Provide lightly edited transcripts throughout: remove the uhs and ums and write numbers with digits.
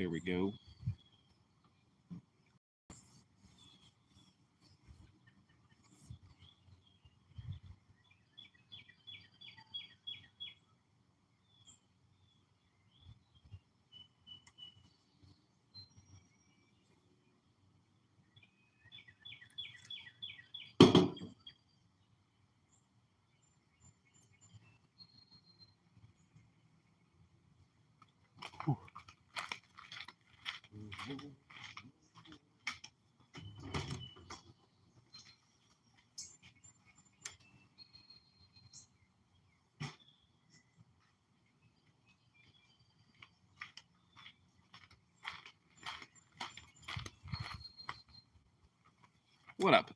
There we go. What up?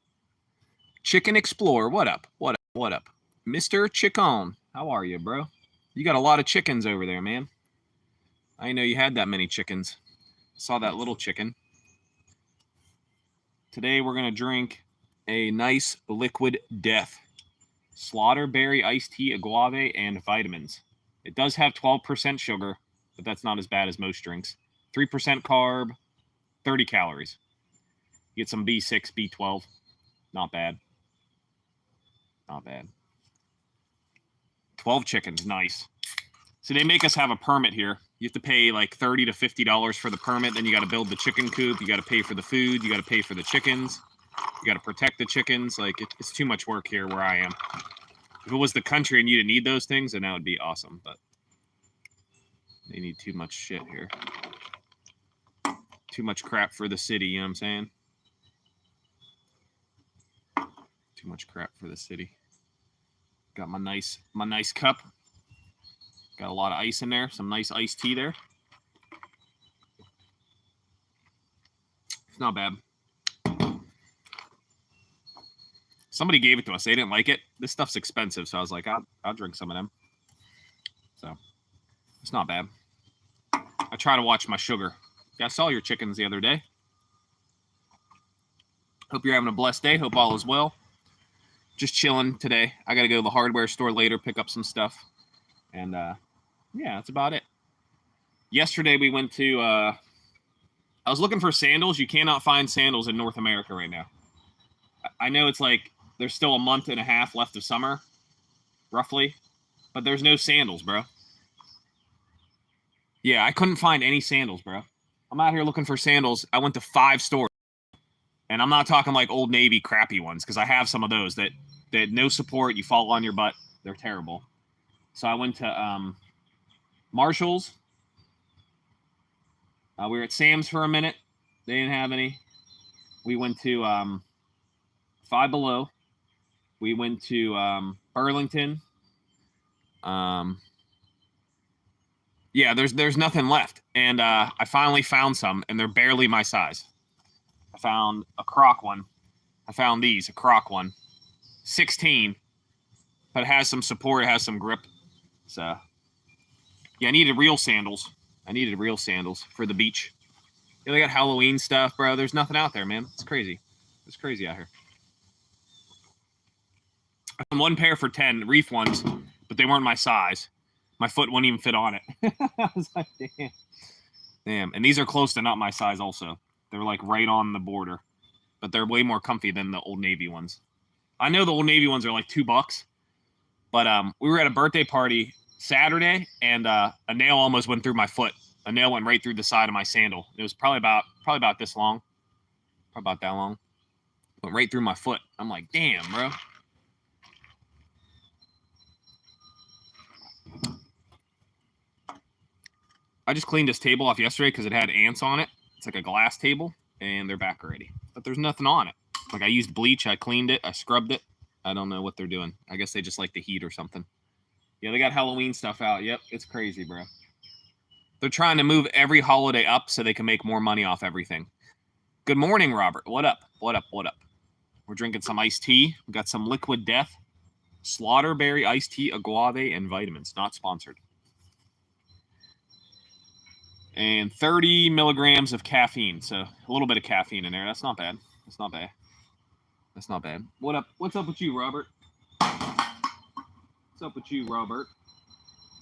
Chicken Explorer, what up? What up? What up? Mr. Chicken, how are you, bro? You got a lot of chickens over there, man. I didn't know you had that many chickens. Saw that little chicken. Today we're going to drink a nice liquid death. Slaughterberry iced tea, agave, and vitamins. It does have 12% sugar, but that's not as bad as most drinks. 3% carb, 30 calories. You get some B6, B12. Not bad. Not bad. 12 chickens, nice. So they make us have a permit here. You have to pay like $30 to $50 for the permit. Then you got to build the chicken coop. You got to pay for the food. You got to pay for the chickens. You got to protect the chickens. Like it's too much work here where I am. If it was the country and you didn't need those things, then that would be awesome. But they need too much shit here. Too much crap for the city. You know what I'm saying? Too much crap for the city. Got my nice cup. Got a lot of ice in there. Some nice iced tea there. It's not bad. Somebody gave it to us. They didn't like it. This stuff's expensive, so I was like, I'll drink some of them. So it's not bad. I try to watch my sugar. I saw your chickens the other day. Hope you're having a blessed day. Hope all is well. Just chilling today. I got to go to the hardware store later, pick up some stuff. And, yeah, that's about it. Yesterday we went to, I was looking for sandals. You cannot find sandals in North America right now. I know it's like there's still a month and a half left of summer, roughly. But there's no sandals, bro. Yeah, I couldn't find any sandals, bro. I'm out here looking for sandals. I went to 5 stores. And I'm not talking like Old Navy crappy ones, because I have some of those that no support. You fall on your butt. They're terrible. So I went to Marshall's. We were at Sam's for a minute. They didn't have any. We went to Five Below. We went to Burlington. Yeah, there's nothing left. And I finally found some, and they're barely my size. I found a Croc one. I found these, a Croc one. 16, but it has some support. It has some grip. So, yeah, I needed real sandals. I needed real sandals for the beach. Yeah, they got Halloween stuff, bro. There's nothing out there, man. It's crazy. It's crazy out here. I found one pair for 10, reef ones, but they weren't my size. My foot wouldn't even fit on it. I was like, damn. Damn. And these are close to not my size also. They're like right on the border, but they're way more comfy than the Old Navy ones. I know the Old Navy ones are like $2, but we were at a birthday party Saturday, and a nail almost went through my foot. A nail went right through the side of my sandal. It was probably about this long, probably about that long. Went right through my foot. I'm like, damn, bro. I just cleaned this table off yesterday because it had ants on it. It's like a glass table, and they're back already. But there's nothing on it. Like, I used bleach. I cleaned it. I scrubbed it. I don't know what they're doing. I guess they just like the heat or something. Yeah, they got Halloween stuff out. Yep, it's crazy, bro. They're trying to move every holiday up so they can make more money off everything. Good morning, Robert. What up? What up? What up? We're drinking some iced tea. We got some Liquid Death, Slaughterberry iced tea, agave, and vitamins. Not sponsored. And 30 milligrams of caffeine. So a little bit of caffeine in there. That's not bad. That's not bad. That's not bad. What up? What's up with you, Robert? What's up with you, Robert?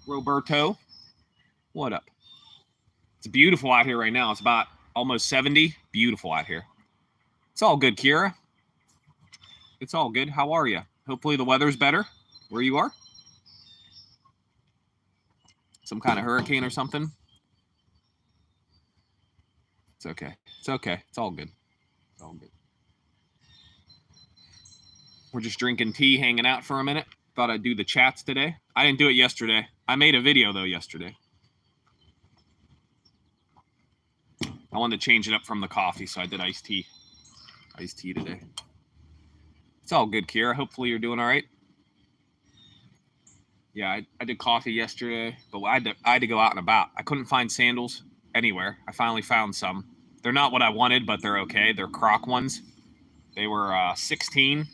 Roberto? What up? It's beautiful out here right now. It's about almost 70. Beautiful out here. It's all good, Kira. It's all good. How are you? Hopefully the weather's better where you are. Some kind of hurricane or something. It's okay. It's okay. It's all good. It's all good. We're just drinking tea, hanging out for a minute. Thought I'd do the chats today. I didn't do it yesterday. I made a video, though, yesterday. I wanted to change it up from the coffee, so I did iced tea. Iced tea today. It's all good, Kira. Hopefully you're doing all right. Yeah, I did coffee yesterday, but I had to go out and about. I couldn't find sandals anywhere. I finally found some. They're not what I wanted, but they're okay. They're Croc ones. They were 16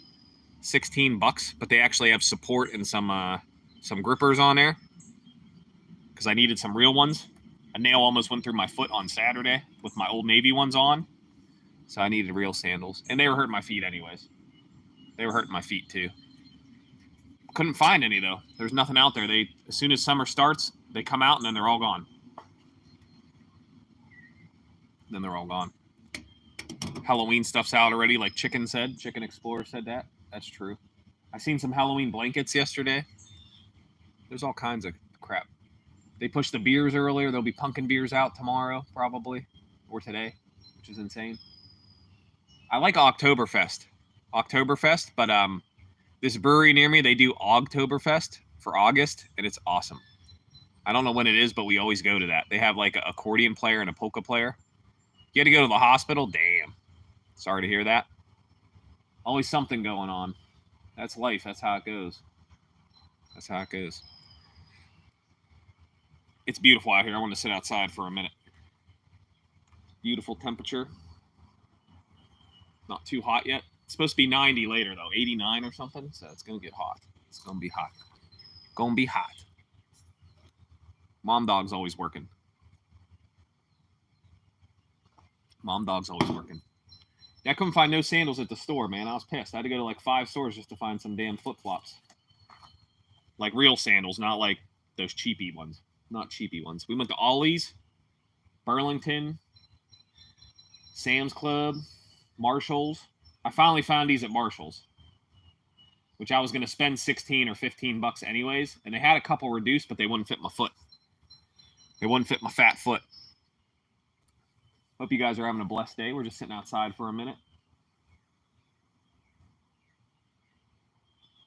bucks, but they actually have support and some grippers on there because I needed some real ones. A nail almost went through my foot on Saturday with my Old Navy ones on, so I needed real sandals, and they were hurting my feet anyways. They were hurting my feet too. Couldn't find any though. There's nothing out there. As soon as summer starts, they come out and then they're all gone. Then they're all gone. Halloween stuff's out already, like Chicken said. Chicken Explorer said that. That's true. I seen some Halloween blankets yesterday. There's all kinds of crap. They pushed the beers earlier. There'll be pumpkin beers out tomorrow, probably, or today, which is insane. I like Oktoberfest, but this brewery near me, they do Ogtoberfest for August, and it's awesome. I don't know when it is, but we always go to that. They have like an accordion player and a polka player. You had to go to the hospital? Damn. Sorry to hear that. Always something going on. That's life. That's how it goes. That's how it goes. It's beautiful out here. I want to sit outside for a minute. Beautiful temperature. Not too hot yet. It's supposed to be 90 later, though. 89 or something. So it's going to get hot. It's going to be hot. Going to be hot. Mom dog's always working. Mom dog's always working. Yeah, I couldn't find no sandals at the store, man. I was pissed. I had to go to like 5 stores just to find some damn flip-flops. Like real sandals, not like those cheapy ones. Not cheapy ones. We went to Ollie's, Burlington, Sam's Club, Marshall's. I finally found these at Marshall's, which I was going to spend 16 or 15 bucks anyways. And they had a couple reduced, but they wouldn't fit my foot. They wouldn't fit my fat foot. Hope you guys are having a blessed day. We're just sitting outside for a minute.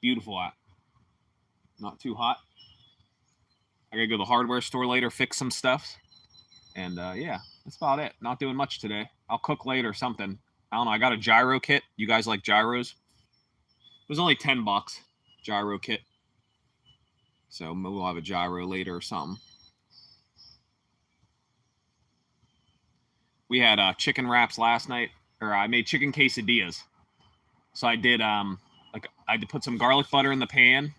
Beautiful out. Not too hot. I gotta go to the hardware store later, fix some stuff. And yeah, that's about it. Not doing much today. I'll cook later or something. I don't know. I got a gyro kit. You guys like gyros? It was only 10 bucks, gyro kit. So maybe we'll have a gyro later or something. We had chicken wraps last night, or I made chicken quesadillas. So I did I had to put some garlic butter in the pan.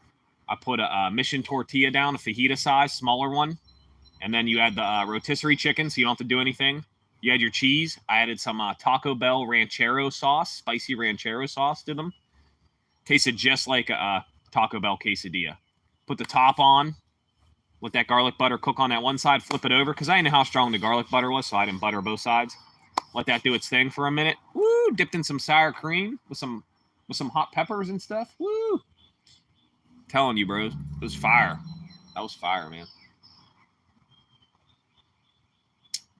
I put a Mission tortilla down, a fajita size, smaller one. And then you add the rotisserie chicken, so you don't have to do anything. You add your cheese. I added some Taco Bell ranchero sauce, spicy ranchero sauce to them. Tasted just like a Taco Bell quesadilla. Put the top on. Let that garlic butter cook on that one side, flip it over, because I didn't know how strong the garlic butter was, so I didn't butter both sides. Let that do its thing for a minute. Woo! Dipped in some sour cream with some hot peppers and stuff. Woo! Telling you, bros, it was fire. That was fire, man.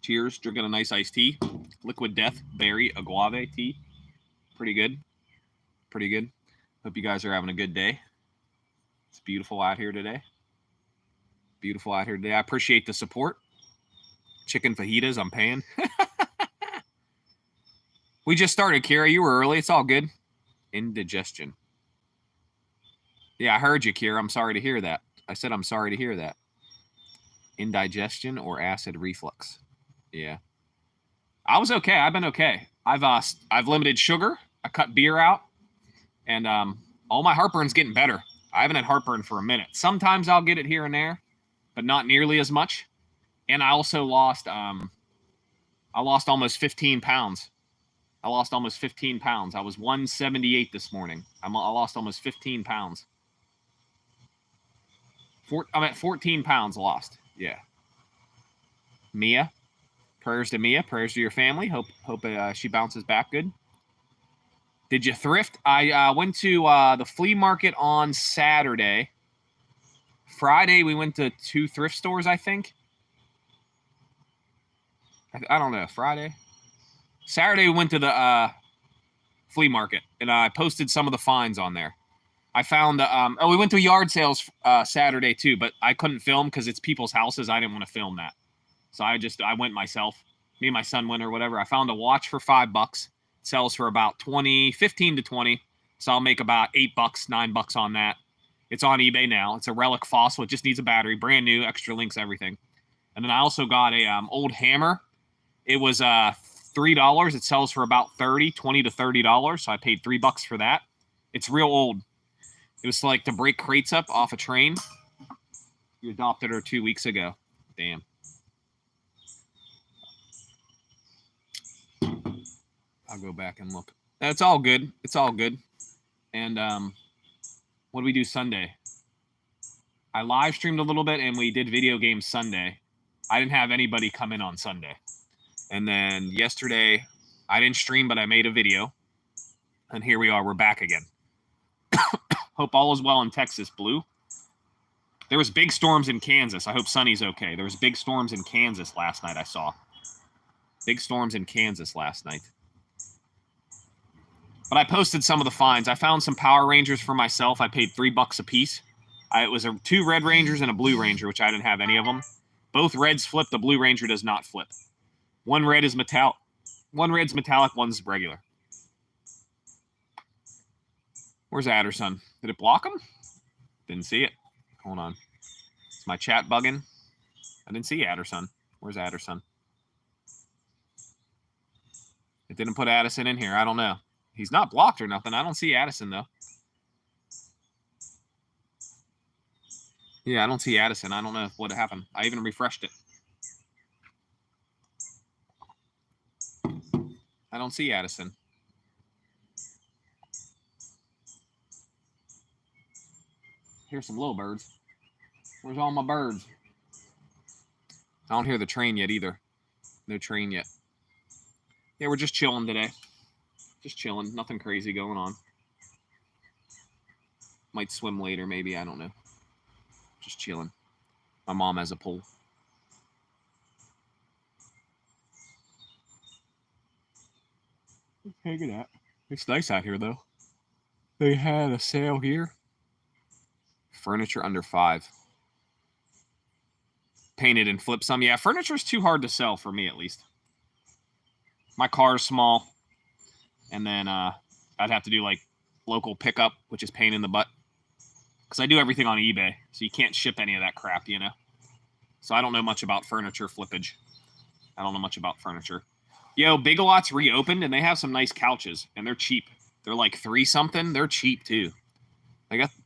Cheers. Drinking a nice iced tea. Liquid Death Berry Agave tea. Pretty good. Pretty good. Hope you guys are having a good day. It's beautiful out here today. Beautiful out here today. I appreciate the support. Chicken fajitas, I'm paying. We just started, Kira. You were early. It's all good. Indigestion. Yeah, I heard you, Kira. I'm sorry to hear that. I said I'm sorry to hear that. Indigestion or acid reflux. Yeah. I was okay. I've been okay. I've limited sugar. I cut beer out. And all my heartburn's getting better. I haven't had heartburn for a minute. Sometimes I'll get it here and there, but not nearly as much. And I also lost almost 15 pounds. I lost almost 15 pounds. I was 178 this morning. I lost almost 15 pounds. I'm at 14 pounds lost. Yeah. Mia? Prayers to Mia. Prayers to your family. Hope she bounces back good. Did you thrift? I went to the flea market on Saturday. Friday, we went to 2 thrift stores, I think. I don't know. Friday? Saturday, we went to the flea market, and I posted some of the finds on there. I found, we went to yard sales Saturday, too, but I couldn't film because it's people's houses. I didn't want to film that. So I went myself. Me and my son went or whatever. I found a watch for $5. It sells for about 15 to 20. So I'll make about $8, $9 on that. It's on eBay now. It's a relic fossil. It just needs a battery. Brand new, extra links, everything. And then I also got a old hammer. It was $3. It sells for about $20 to $30. So I paid $3 for that. It's real old. It was like to break crates up off a train. You adopted her 2 weeks ago. Damn. I'll go back and look. It's all good. It's all good. And what did we do Sunday? I live streamed a little bit and we did video games Sunday. I didn't have anybody come in on Sunday. And then yesterday, I didn't stream, but I made a video. And here we are. We're back again. Hope all is well in Texas, Blue. There was big storms in Kansas. I hope Sunny's okay. There was big storms in Kansas last night, I saw. Big storms in Kansas last night. But I posted some of the finds. I found some Power Rangers for myself. I paid $3 a piece. It was 2 Red Rangers and a Blue Ranger, which I didn't have any of them. Both Reds flip. The Blue Ranger does not flip. One red is metallic. One red's metallic. One's regular. Where's Adderson? Did it block him? Didn't see it. Hold on. Is my chat bugging? I didn't see Adderson. Where's Adderson? It didn't put Addison in here. I don't know. He's not blocked or nothing. I don't see Addison, though. Yeah, I don't see Addison. I don't know what happened. I even refreshed it. I don't see Addison. Here's some little birds. Where's all my birds? I don't hear the train yet either. No train yet. Yeah, we're just chilling today. Just chilling. Nothing crazy going on. Might swim later, maybe. I don't know. Just chilling. My mom has a pool. Hanging out. It's nice out here, though. They had a sale here. Furniture under $5. Painted and flip some. Yeah, furniture's too hard to sell for me, at least. My car's small. And then I'd have to do, like, local pickup, which is pain in the butt. Because I do everything on eBay, so you can't ship any of that crap, you know? So I don't know much about furniture flippage. I don't know much about furniture. Yo, Big Lots reopened, and they have some nice couches, and they're cheap. They're like $3-something. They're cheap, too.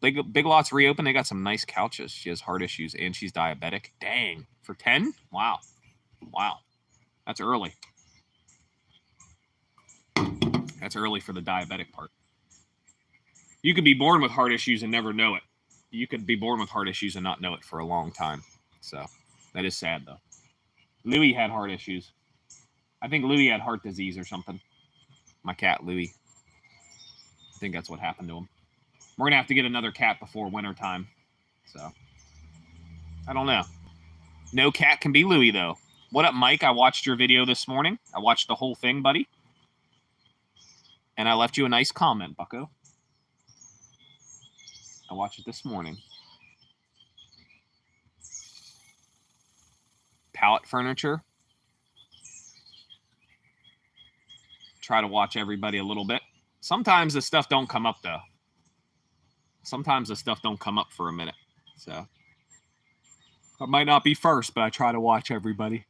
Big Lots reopened. They got some nice couches. She has heart issues, and she's diabetic. Dang. For 10? Wow. Wow. That's early. That's early for the diabetic part. You could be born with heart issues and never know it. You could be born with heart issues and not know it for a long time. So that is sad, though. Louis had heart issues. I think Louis had heart disease or something. My cat, Louis. I think that's what happened to him. We're going to have to get another cat before wintertime. So, I don't know. No cat can be Louis, though. What up, Mike? I watched your video this morning. I watched the whole thing, buddy. And I left you a nice comment, bucko. I watched it this morning. Pallet furniture. Try to watch everybody a little bit. Sometimes the stuff don't come up, though. Sometimes the stuff don't come up for a minute. So I might not be first, but I try to watch everybody.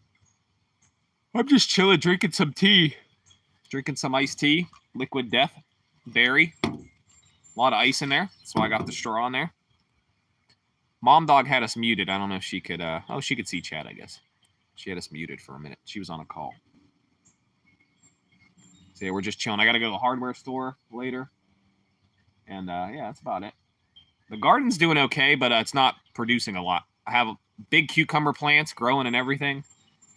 I'm just chilling, drinking some tea. Drinking some iced tea. Liquid Death. Berry. A lot of ice in there. So I got the straw in there. Mom Dog had us muted. I don't know if she could... she could see chat, I guess. She had us muted for a minute. She was on a call. So yeah, we're just chilling. I got to go to the hardware store later. And yeah, that's about it. The garden's doing okay, but it's not producing a lot. I have big cucumber plants growing and everything.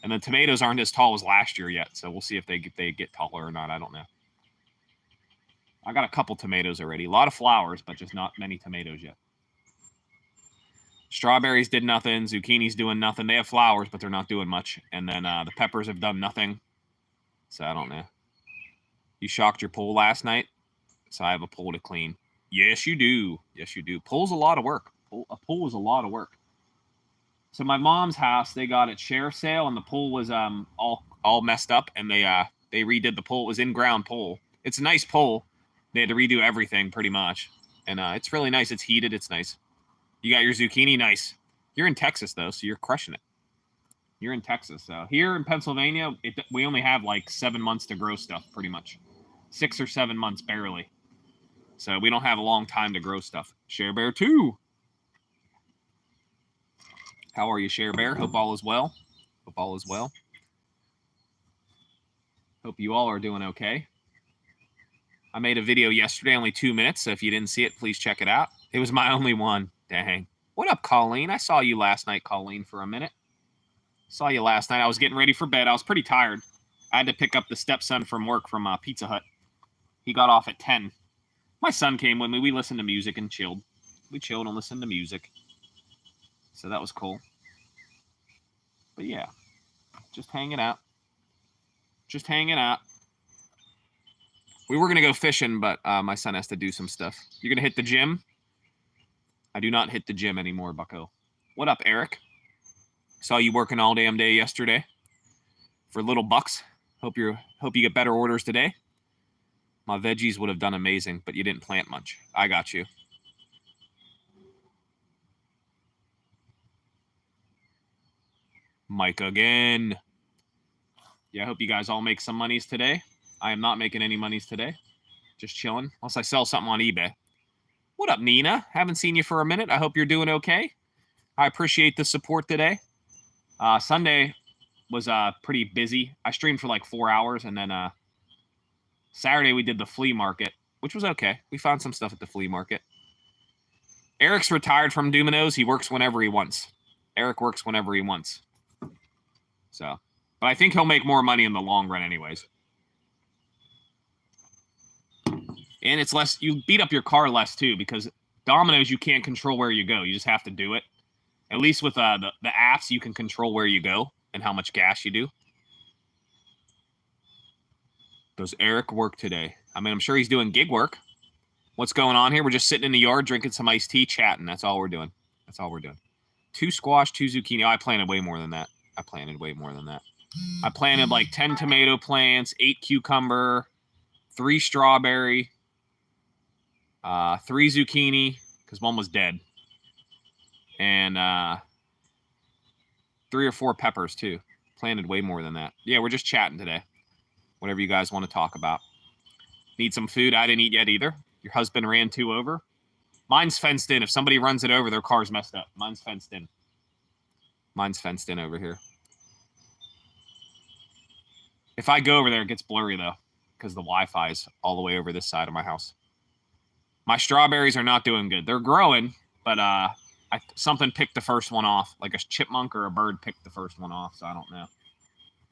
And the tomatoes aren't as tall as last year yet, so we'll see if they get taller or not. I don't know. I got a couple tomatoes already. A lot of flowers, but just not many tomatoes yet. Strawberries did nothing. Zucchini's doing nothing. They have flowers, but they're not doing much. And then the peppers have done nothing. So I don't know. You shocked your pool last night? So I have a pool to clean. Yes, you do. Yes, you do. Pool's a lot of work. A pool is a lot of work. So my mom's house, they got its sheriff sale, and the pool was all messed up, and they redid the pool. It was in-ground pool. It's a nice pool. They had to redo everything pretty much. And it's really nice. It's heated. It's nice. You got your zucchini. Nice. You're in Texas, though, so you're crushing it. You're in Texas. So here in Pennsylvania, we only have like 7 months to grow stuff, pretty much. 6 or 7 months, barely. So we don't have a long time to grow stuff. Share Bear 2. How are you, Share Bear? Hope all is well. Hope all is well. Hope you all are doing okay. I made a video yesterday, only 2 minutes, so if you didn't see it, please check it out. It was my only one. Dang. What up, Colleen? I saw you last night, Colleen, for a minute. Saw you last night. I was getting ready for bed. I was pretty tired. I had to pick up the stepson from work from Pizza Hut. He got off at 10. My son came with me. We listened to music and chilled. We chilled and listened to music. So that was cool. But yeah, just hanging out. Just hanging out. We were going to go fishing, but my son has to do some stuff. You're going to hit the gym? I do not hit the gym anymore, bucko. What up, Eric? Saw you working all damn day yesterday for little bucks. Hope you get better orders today. My veggies would have done amazing, but you didn't plant much. I got you. Mike again. Yeah, I hope you guys all make some monies today. I am not making any monies today. Just chilling. Unless I sell something on eBay. What up, Nina? Haven't seen you for a minute. I hope you're doing okay. I appreciate the support today. Sunday was pretty busy. I streamed for like 4 hours, and then Saturday we did the flea market, which was okay. We found some stuff at the flea market. Eric's retired from Domino's. He works whenever he wants. Eric works whenever he wants. So, but I think he'll make more money in the long run anyways. And it's less, you beat up your car less too, because Domino's, you can't control where you go. You just have to do it. At least with the apps, you can control where you go and how much gas you do. Does Eric work today? I mean, I'm sure he's doing gig work. What's going on here? We're just sitting in the yard drinking some iced tea, chatting. That's all we're doing. That's all we're doing. 2 squash, 2 zucchini. Oh, I planted way more than that. I planted like 10 tomato plants, 8 cucumber, 3 strawberry, 3 zucchini, because one was dead, and 3 or 4 peppers, too. Planted way more than that. Yeah, we're just chatting today. Whatever you guys want to talk about. Need some food? I didn't eat yet either. Your husband ran 2 over. Mine's fenced in. If somebody runs it over, their car's messed up. Mine's fenced in. Mine's fenced in over here. If I go over there, it gets blurry, though, because the Wi-Fi is all the way over this side of my house. My strawberries are not doing good. They're growing, but something picked the first one off. Like a chipmunk or a bird picked the first one off, so I don't know.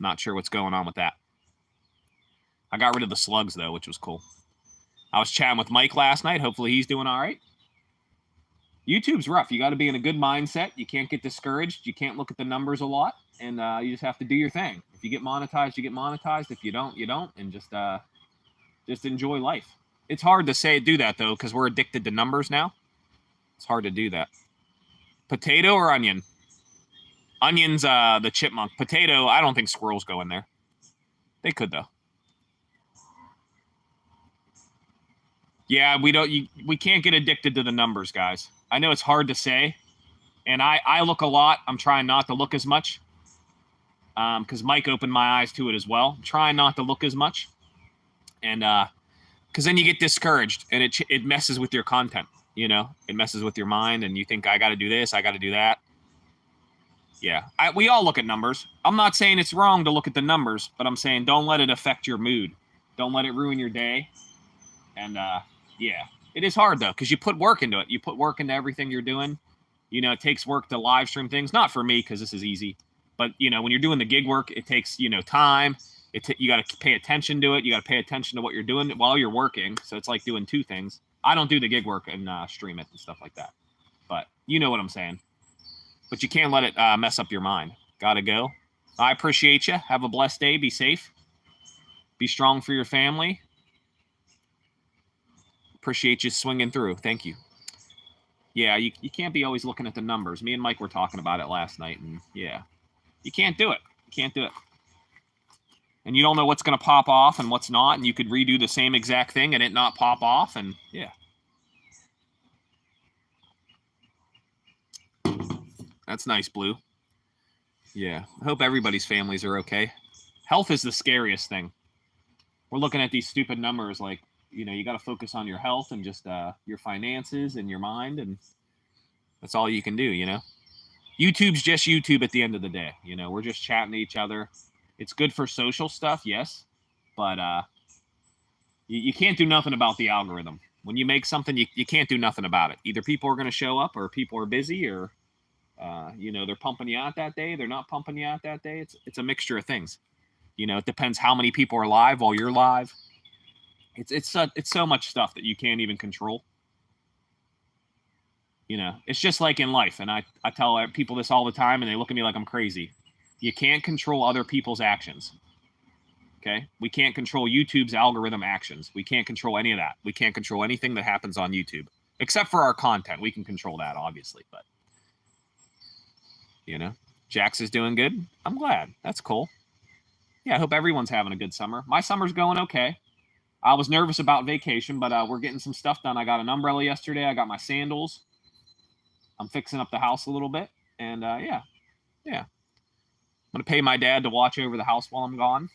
Not sure what's going on with that. I got rid of the slugs, though, which was cool. I was chatting with Mike last night. Hopefully he's doing all right. YouTube's rough. You got to be in a good mindset. You can't get discouraged. You can't look at the numbers a lot, and you just have to do your thing. If you get monetized, you get monetized. If you don't, you don't, and just enjoy life. It's hard to do that, though, because we're addicted to numbers now. It's hard to do that. Potato or onion? Onion's the chipmunk. Potato, I don't think squirrels go in there. They could, though. Yeah, we can't get addicted to the numbers, guys. I know it's hard to say, and I look a lot. I'm trying not to look as much, because Mike opened my eyes to it as well. I'm trying not to look as much, and because then you get discouraged, and it messes with your content. You know, it messes with your mind, and you think, I got to do this, I got to do that. Yeah, we all look at numbers. I'm not saying it's wrong to look at the numbers, but I'm saying don't let it affect your mood. Don't let it ruin your day. And yeah, it is hard, though, because you put work into it. You put work into everything you're doing. You know, it takes work to live stream things. Not for me, because this is easy. But, you know, when you're doing the gig work, it takes, you know, time. You got to pay attention to it. You got to pay attention to what you're doing while you're working. So it's like doing two things. I don't do the gig work and stream it and stuff like that. But you know what I'm saying. But you can't let it mess up your mind. Got to go. I appreciate you. Have a blessed day. Be safe. Be strong for your family. Appreciate you swinging through. Thank you. Yeah, you can't be always looking at the numbers. Me and Mike were talking about it last night, and yeah, you can't do it. You can't do it. And you don't know what's going to pop off and what's not, and you could redo the same exact thing and it not pop off, and yeah. That's nice, Blue. Yeah, I hope everybody's families are okay. Health is the scariest thing. We're looking at these stupid numbers like, you know, you got to focus on your health and just your finances and your mind, and that's all you can do, you know. YouTube's just YouTube at the end of the day. You know, we're just chatting to each other. It's good for social stuff, yes, but you can't do nothing about the algorithm. When you make something, you can't do nothing about it. Either people are going to show up or people are busy or, you know, they're pumping you out that day. They're not pumping you out that day. It's a mixture of things. You know, it depends how many people are live while you're live. It's so much stuff that you can't even control. You know, it's just like in life. And I tell people this all the time and they look at me like I'm crazy. You can't control other people's actions. Okay? We can't control YouTube's algorithm actions. We can't control any of that. We can't control anything that happens on YouTube. Except for our content. We can control that, obviously. But, you know, Jax is doing good. I'm glad. That's cool. Yeah, I hope everyone's having a good summer. My summer's going okay. I was nervous about vacation, but we're getting some stuff done. I got an umbrella yesterday. I got my sandals. I'm fixing up the house a little bit. And, yeah. I'm going to pay my dad to watch over the house while I'm gone.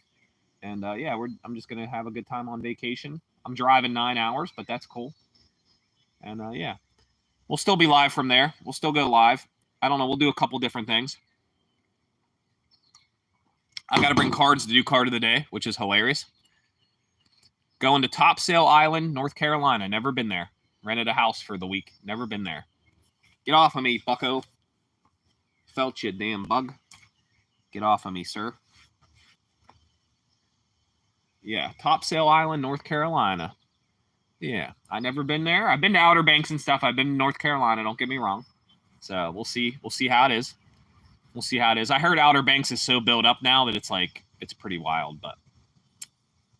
And, yeah, I'm just going to have a good time on vacation. I'm driving 9 hours, but that's cool. And, yeah. We'll still be live from there. We'll still go live. I don't know. We'll do a couple different things. I got to bring cards to do card of the day, which is hilarious. Going to Topsail Island, North Carolina. Never been there. Rented a house for the week. Never been there. Get off of me, bucko. Felt you, damn bug. Get off of me, sir. Yeah, Topsail Island, North Carolina. Yeah, I never been there. I've been to Outer Banks and stuff. I've been to North Carolina, don't get me wrong. So we'll see. We'll see how it is. We'll see how it is. I heard Outer Banks is so built up now that it's pretty wild, but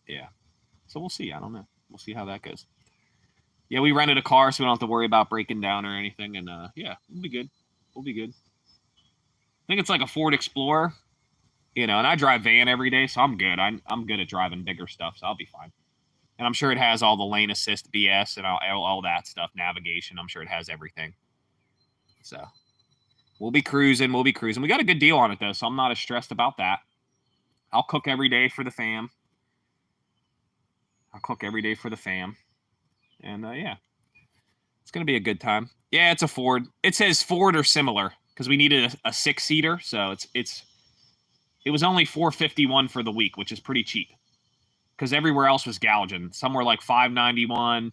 yeah. So we'll see. I don't know. We'll see how that goes. Yeah, we rented a car, so we don't have to worry about breaking down or anything. And yeah, we'll be good. We'll be good. I think it's like a Ford Explorer, you know, and I drive van every day, so I'm good. I'm good at driving bigger stuff, so I'll be fine. And I'm sure it has all the lane assist BS and all that stuff, navigation. I'm sure it has everything. So we'll be cruising. We'll be cruising. We got a good deal on it, though, so I'm not as stressed about that. I'll cook every day for the fam. And, yeah, it's going to be a good time. Yeah, it's a Ford. It says Ford or similar because we needed a 6-seater. So it was only $451 for the week, which is pretty cheap because everywhere else was gouging. Some were like $591.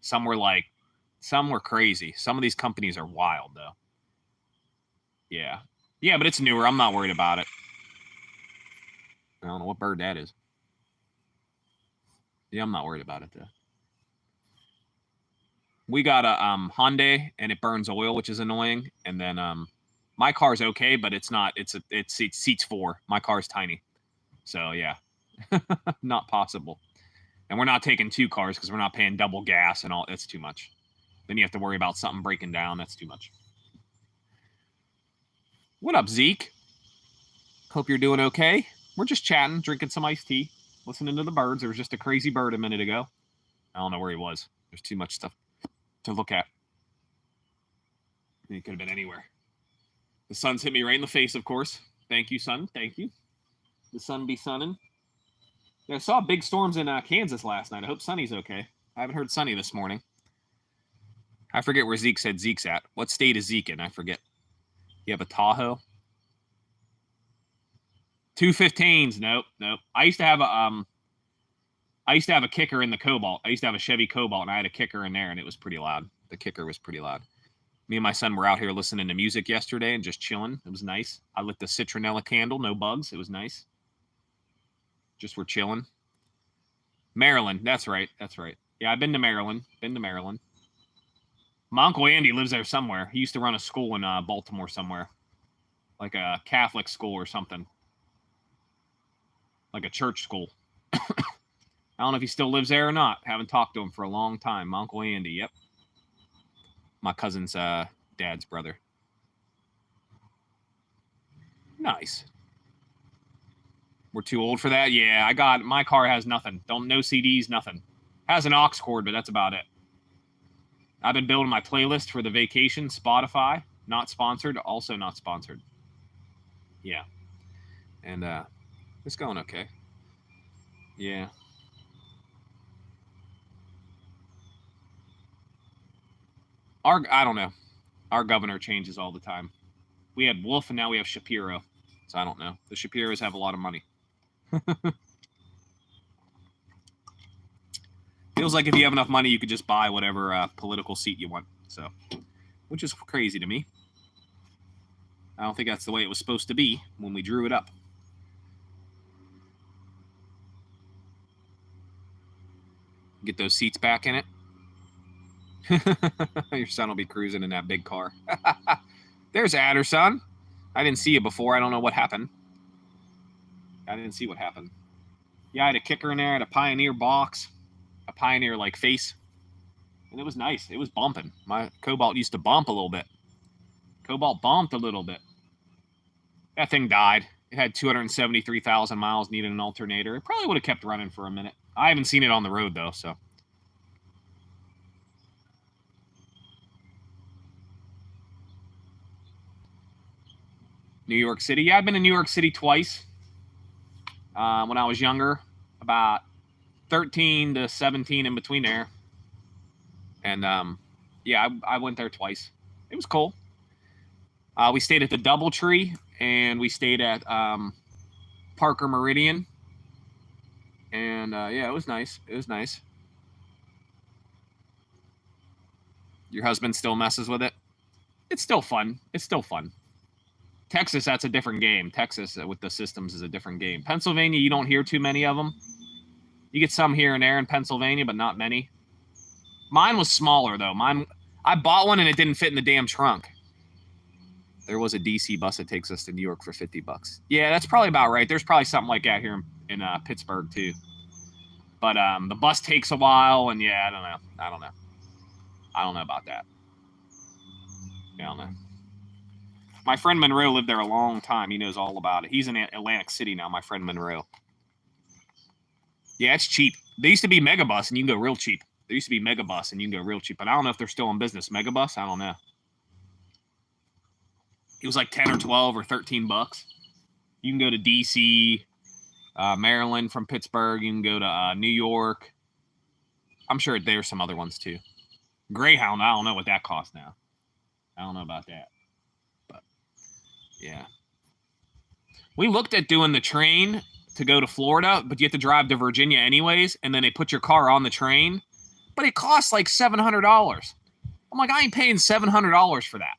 Some were crazy. Some of these companies are wild, though. Yeah. Yeah, but it's newer. I'm not worried about it. I don't know what bird that is. Yeah, I'm not worried about it, though. We got a Hyundai, and it burns oil, which is annoying. And then my car's okay, but it's not. It seats 4. My car's tiny. So, yeah, not possible. And we're not taking 2 cars because we're not paying double gas and all. It's too much. Then you have to worry about something breaking down. That's too much. What up, Zeke? Hope you're doing okay. We're just chatting, drinking some iced tea, listening to the birds. There was just a crazy bird a minute ago. I don't know where he was. There's too much stuff to look at. He could have been anywhere. The sun's hit me right in the face, of course. Thank you, sun. Thank you. The sun be sunning. Yeah, I saw big storms in Kansas last night. I hope Sunny's okay. I haven't heard Sunny this morning. I forget where Zeke said Zeke's at. What state is Zeke in? I forget. You have a Tahoe? 215s. Nope. I used to have a kicker in the Cobalt. I used to have a Chevy Cobalt, and I had a kicker in there, and it was pretty loud. The kicker was pretty loud. Me and my son were out here listening to music yesterday and just chilling. It was nice. I lit the citronella candle, no bugs. It was nice. Just we're chilling. Maryland, that's right. That's right. Yeah, I've been to Maryland. My Uncle Andy lives there somewhere. He used to run a school in Baltimore somewhere. Like a Catholic school or something. Like a church school. I don't know if he still lives there or not. Haven't talked to him for a long time. My Uncle Andy, yep. My cousin's dad's brother. Nice. We're too old for that? Yeah, I got, my car has nothing. No CDs, nothing. Has an aux cord, but that's about it. I've been building my playlist for the vacation. Spotify, not sponsored, also not sponsored. Yeah. And it's going okay. Yeah. I don't know. Our governor changes all the time. We had Wolf and now we have Shapiro. So I don't know. The Shapiros have a lot of money. Feels like if you have enough money, you could just buy whatever political seat you want. So, which is crazy to me. I don't think that's the way it was supposed to be when we drew it up. Get those seats back in it. Your son will be cruising in that big car. There's Adderson. I didn't see you before. I don't know what happened. I didn't see what happened. Yeah, I had a kicker in there. I had a Pioneer box. A Pioneer, like, face. And it was nice. It was bumping. My Cobalt used to bump a little bit. Cobalt bumped a little bit. That thing died. It had 273,000 miles, needed an alternator. It probably would have kept running for a minute. I haven't seen it on the road, though, so. New York City. Yeah, I've been in New York City twice. When I was younger, about 13 to 17 in between there. And, yeah, I went there twice. It was cool. We stayed at the Doubletree, and we stayed at Parker Meridian. And, yeah, it was nice. It was nice. Your husband still messes with it? It's still fun. It's still fun. Texas, that's a different game. Texas, with the systems, is a different game. Pennsylvania, you don't hear too many of them. You get some here and there in Pennsylvania, but not many. Mine was smaller, though. I bought one, and it didn't fit in the damn trunk. There was a DC bus that takes us to New York for $50. Yeah, that's probably about right. There's probably something like that here in Pittsburgh, too. But the bus takes a while, and, yeah, I don't know about that. Yeah, I don't know. My friend Monroe lived there a long time. He knows all about it. He's in Atlantic City now, my friend Monroe. Yeah, it's cheap. They used to be Megabus, and you can go real cheap. There used to be Megabus, and you can go real cheap. But I don't know if they're still in business. Megabus? I don't know. It was like 10 or 12 or $13. You can go to D.C., Maryland from Pittsburgh. You can go to New York. I'm sure there's some other ones, too. Greyhound, I don't know what that costs now. I don't know about that. But, yeah. We looked at doing the train to go to Florida, but you have to drive to Virginia anyways, and then they put your car on the train. But it costs like $700. I'm like, I ain't paying $700 for that.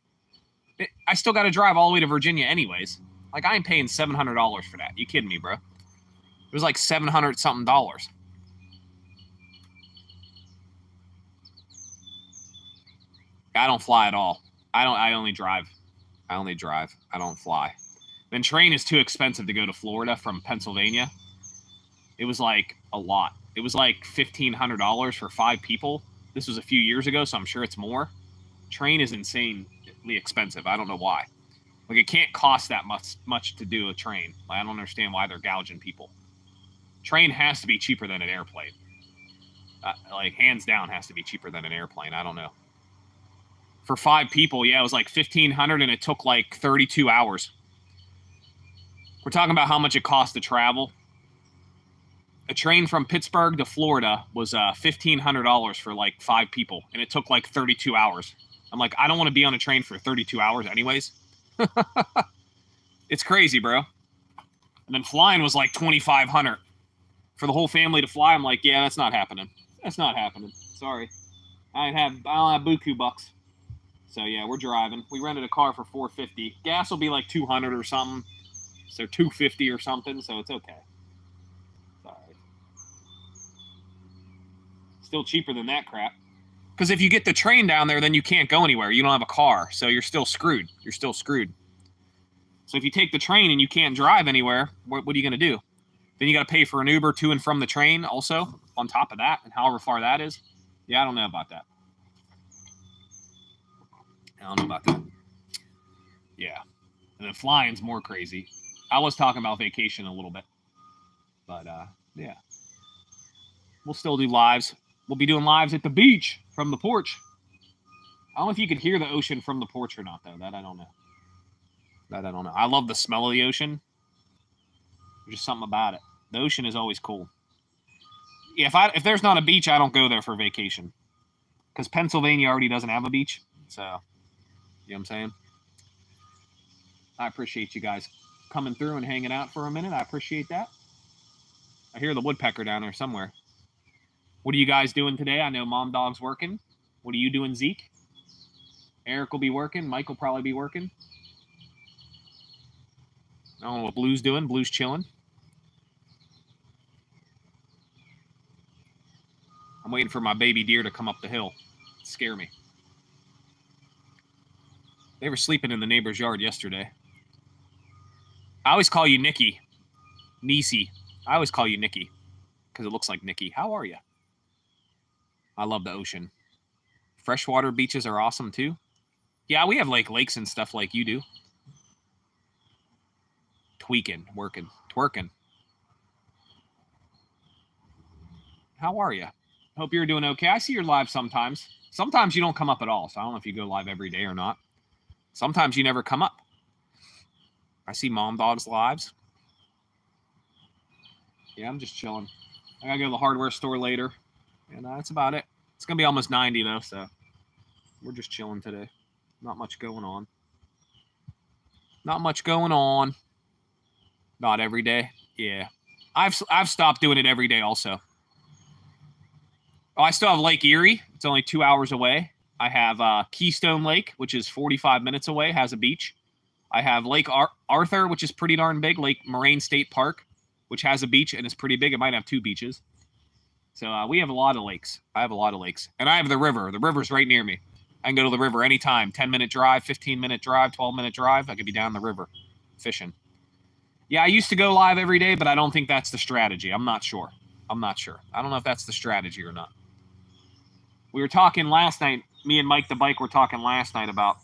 I still got to drive all the way to Virginia anyways. Like, I ain't paying $700 for that. You kidding me, bro? It was like $700-something. I don't fly at all. I only drive. I don't fly. Then train is too expensive to go to Florida from Pennsylvania. It was like a lot. It was like $1,500 for 5 people. This was a few years ago, so I'm sure it's more. Train is insanely expensive. I don't know why. Like, it can't cost that much to do a train. I don't understand why they're gouging people. Train has to be cheaper than an airplane. Like, hands down, has to be cheaper than an airplane. I don't know. For 5 people, yeah, it was like $1,500, and it took like 32 hours. We're talking about how much it costs to travel. A train from Pittsburgh to Florida was $1,500 for like 5 people, and it took like 32 hours. I'm like, I don't want to be on a train for 32 hours anyways. It's crazy, bro. And then flying was like $2,500 for the whole family to fly. I'm like, yeah, that's not happening. That's not happening. Sorry, I don't have buku bucks. So yeah, we're driving. We rented a car for $450. Gas will be like $200 or something. So $250 or something. So it's okay. It's all right. Still cheaper than that crap. Because if you get the train down there, then you can't go anywhere. You don't have a car, so you're still screwed. You're still screwed. So if you take the train and you can't drive anywhere, what are you going to do? Then you got to pay for an Uber to and from the train also on top of that, and however far that is. Yeah, I don't know about that. I don't know about that. Yeah. And then flying's more crazy. I was talking about vacation a little bit. But, yeah. We'll still do lives. We'll be doing lives at the beach from the porch. I don't know if you could hear the ocean from the porch or not, though. That I don't know. That I don't know. I love the smell of the ocean. There's just something about it. The ocean is always cool. Yeah, if there's not a beach, I don't go there for vacation. Because Pennsylvania already doesn't have a beach. So, you know what I'm saying? I appreciate you guys coming through and hanging out for a minute. I appreciate that. I hear the woodpecker down there somewhere. What are you guys doing today? I know Mom Dog's working. What are you doing, Zeke? Eric will be working. Mike will probably be working. I don't know what Blue's doing. Blue's chilling. I'm waiting for my baby deer to come up the hill. Scare me. They were sleeping in the neighbor's yard yesterday. I always call you Nikki. Niecy. I always call you Nikki because it looks like Nikki. How are you? I love the ocean. Freshwater beaches are awesome too. Yeah, we have like lakes and stuff like you do. Tweaking, working, twerking. How are you? Hope you're doing okay. I see your live sometimes. Sometimes you don't come up at all, so I don't know if you go live every day or not. Sometimes you never come up. I see Mom Dog's lives. Yeah, I'm just chilling. I gotta go to the hardware store later, and that's about it. It's gonna be almost 90 though, so we're just chilling today. Not much going on. Not much going on. Not every day. Yeah, I've stopped doing it every day also. Oh, I still have Lake Erie. It's only 2 hours away. I have Keystone Lake, which is 45 minutes away, has a beach. I have Lake Arthur, which is pretty darn big. Lake Moraine State Park, which has a beach and is pretty big. It might have 2 beaches. So we have a lot of lakes. I have a lot of lakes. And I have the river. The river's right near me. I can go to the river anytime. 10-minute drive, 15-minute drive, 12-minute drive. I could be down the river fishing. Yeah, I used to go live every day, but I don't think that's the strategy. I'm not sure. I don't know if that's the strategy or not. We were talking last night. Me and Mike the Bike were talking last night about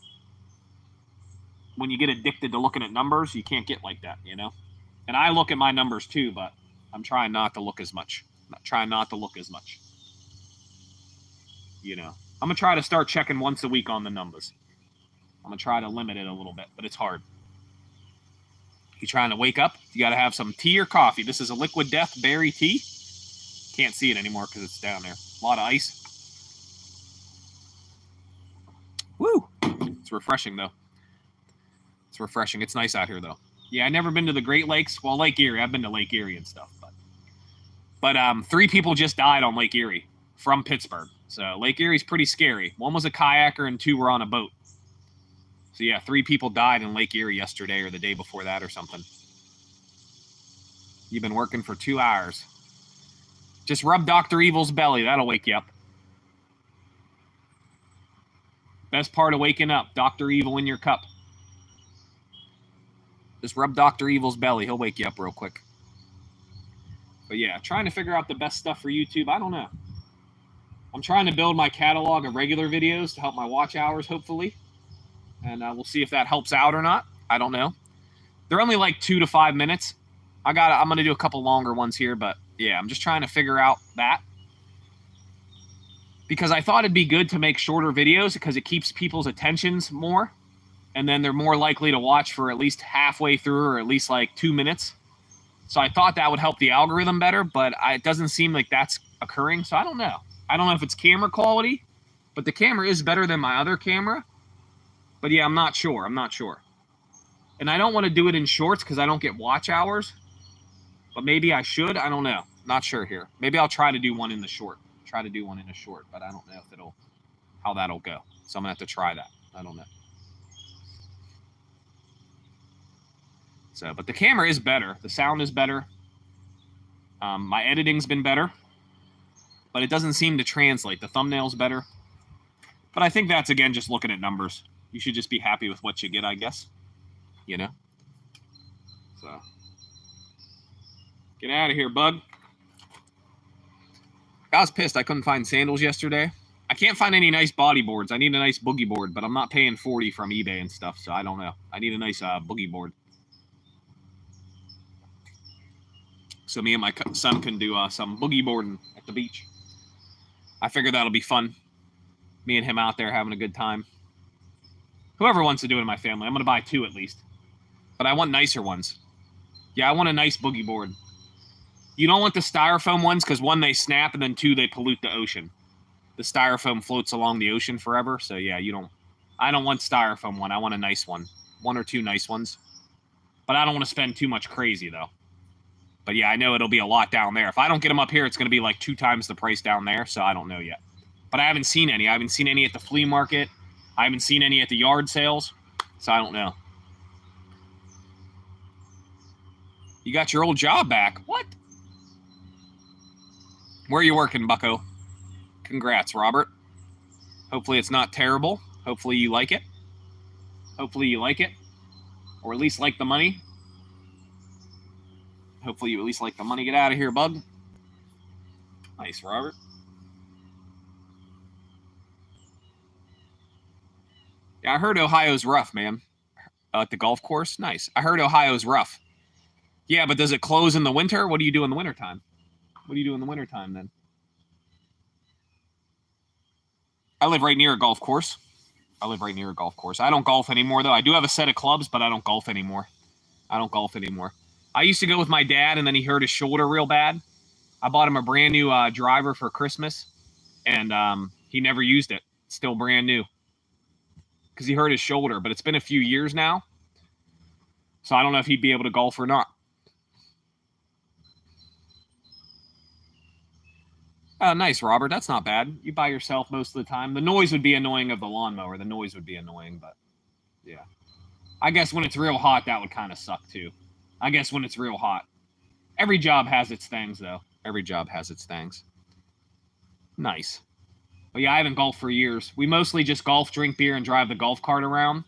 when you get addicted to looking at numbers, you can't get like that, you know? And I look at my numbers too, but I'm trying not to look as much. You know, I'm going to try to start checking once a week on the numbers. I'm going to try to limit it a little bit, but it's hard. You trying to wake up? You got to have some tea or coffee. This is a Liquid Death berry tea. Can't see it anymore because it's down there. A lot of ice. Woo! It's refreshing, though. It's refreshing. It's nice out here, though. Yeah, I've never been to the Great Lakes. Well, Lake Erie. I've been to Lake Erie and stuff. But 3 people just died on Lake Erie from Pittsburgh. So Lake Erie's pretty scary. 1 was a kayaker and 2 were on a boat. So, yeah, 3 people died in Lake Erie yesterday or the day before that or something. You've been working for 2 hours. Just rub Dr. Evil's belly. That'll wake you up. Best part of waking up, Dr. Evil in your cup. Just rub Dr. Evil's belly. He'll wake you up real quick. But yeah, trying to figure out the best stuff for YouTube. I don't know. I'm trying to build my catalog of regular videos to help my watch hours, hopefully. And we'll see if that helps out or not. I don't know. They're only like 2 to 5 minutes. I'm going to do a couple longer ones here, but yeah, I'm just trying to figure out that. Because I thought it'd be good to make shorter videos because it keeps people's attentions more. And then they're more likely to watch for at least halfway through or at least like 2 minutes. So I thought that would help the algorithm better, but it doesn't seem like that's occurring. So I don't know. I don't know if it's camera quality, but the camera is better than my other camera. But yeah, I'm not sure. And I don't want to do it in shorts because I don't get watch hours. But maybe I should. I don't know. Not sure here. Maybe I'll try to do one in the short. But I don't know if how that'll go. So I'm going to have to try that. I don't know. So, but the camera is better. The sound is better. My editing's been better, but it doesn't seem to translate. The thumbnail's better. But I think that's, again, just looking at numbers. You should just be happy with what you get, I guess. You know? So, get out of here, bug. I was pissed I couldn't find sandals yesterday. I can't find any nice body boards. I need a nice boogie board, but I'm not paying $40 from eBay and stuff, so I don't know. I need a nice boogie board. So me and my son can do some boogie boarding at the beach. I figure that'll be fun. Me and him out there having a good time. Whoever wants to do it in my family. I'm going to buy 2 at least. But I want nicer ones. Yeah, I want a nice boogie board. You don't want the styrofoam ones because 1, they snap, and then 2, they pollute the ocean. The styrofoam floats along the ocean forever. So yeah, I don't want styrofoam one. I want a nice one. 1 or 2 nice ones. But I don't want to spend too much crazy though. But yeah, I know it'll be a lot down there. If I don't get them up here, it's going to be like 2 times the price down there. So I don't know yet. But I haven't seen any. I haven't seen any at the flea market. I haven't seen any at the yard sales. So I don't know. You got your old job back. What? Where are you working, bucko? Congrats, Robert. Hopefully it's not terrible. Hopefully you like it. Hopefully you like it. Or at least like the money. Hopefully you at least like the money. Get out of here, bug. Nice, Robert. Yeah, I heard Ohio's rough, man. At the golf course? Nice. I heard Ohio's rough. Yeah, but does it close in the winter? What do you do in the wintertime? What do you do in the wintertime then? I live right near a golf course. I don't golf anymore, though. I do have a set of clubs, but I don't golf anymore. I used to go with my dad, and then he hurt his shoulder real bad. I bought him a brand new driver for Christmas, and he never used it. Still brand new. Because he hurt his shoulder, but it's been a few years now. So I don't know if he'd be able to golf or not. Oh, nice, Robert. That's not bad. You by yourself most of the time. The noise would be annoying of the lawnmower. The noise would be annoying, but yeah. I guess when it's real hot, that would kind of suck too. I guess when it's real hot. Every job has its things, though. Every job has its things. Nice. But yeah, I haven't golfed for years. We mostly just golf, drink beer, and drive the golf cart around.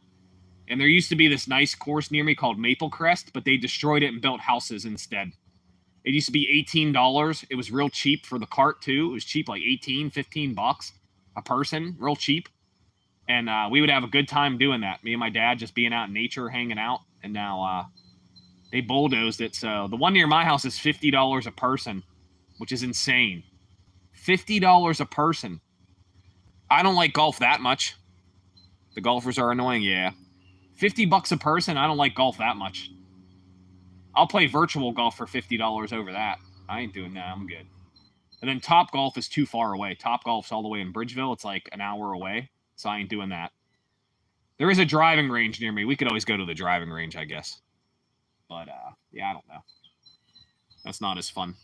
And there used to be this nice course near me called Maple Crest, but they destroyed it and built houses instead. It used to be $18. It was real cheap for the cart, too. It was cheap, like $15 a person, real cheap. And we would have a good time doing that. Me and my dad just being out in nature, hanging out. And now they bulldozed it. So the one near my house is $50 a person, which is insane. $50 a person. I don't like golf that much. The golfers are annoying, yeah. $50 a person, I don't like golf that much. I'll play virtual golf for $50 over that. I ain't doing that. I'm good. And then Top Golf is too far away. Top Golf's all the way in Bridgeville. It's like an hour away. So I ain't doing that. There is a driving range near me. We could always go to the driving range, I guess. But, yeah, I don't know. That's not as fun.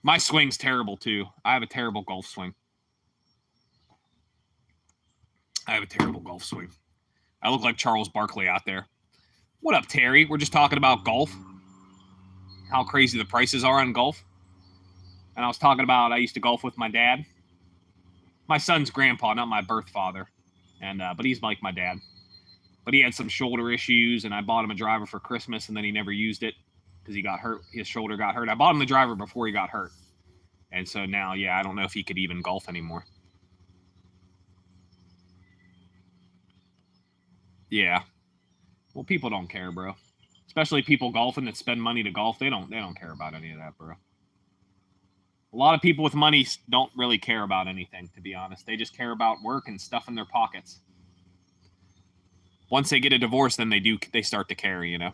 My swing's terrible, too. I have a terrible golf swing. I look like Charles Barkley out there. What up, Terry? We're just talking about golf. How crazy the prices are on golf. And I was talking about I used to golf with my dad. My son's grandpa, not my birth father. And but he's like my dad. But he had some shoulder issues, and I bought him a driver for Christmas, and then he never used it because he got hurt. His shoulder got hurt. I bought him the driver before he got hurt. And so now, yeah, I don't know if he could even golf anymore. Yeah. Well, people don't care, bro. Especially people golfing that spend money to golf. They don't care about any of that, bro. A lot of people with money don't really care about anything, to be honest. They just care about work and stuff in their pockets. Once they get a divorce, then they start to care, you know.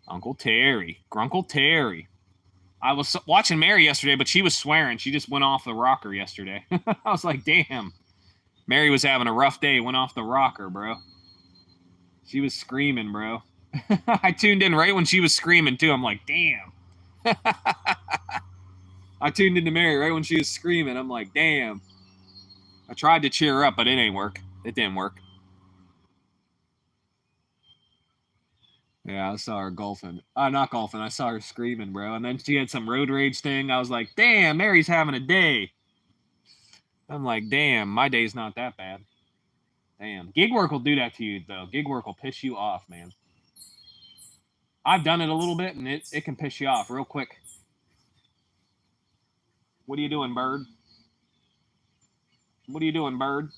Uncle Terry. Grunkle Terry. I was watching Mary yesterday, but she was swearing. She just went off the rocker yesterday. I was like, damn. Mary was having a rough day. Went off the rocker, bro. She was screaming, bro. I tuned in right when she was screaming, too. I'm like, damn. I tuned into Mary right when she was screaming. I'm like, damn. I tried to cheer her up, but it ain't work. It didn't work. Yeah, I saw her golfing. Not golfing. I saw her screaming, bro. And then she had some road rage thing. I was like, damn, Mary's having a day. I'm like, damn, my day's not that bad. Damn. Gig work will do that to you, though. Gig work will piss you off, man. I've done it a little bit, and it can piss you off real quick. What are you doing, bird? What are you doing, bird?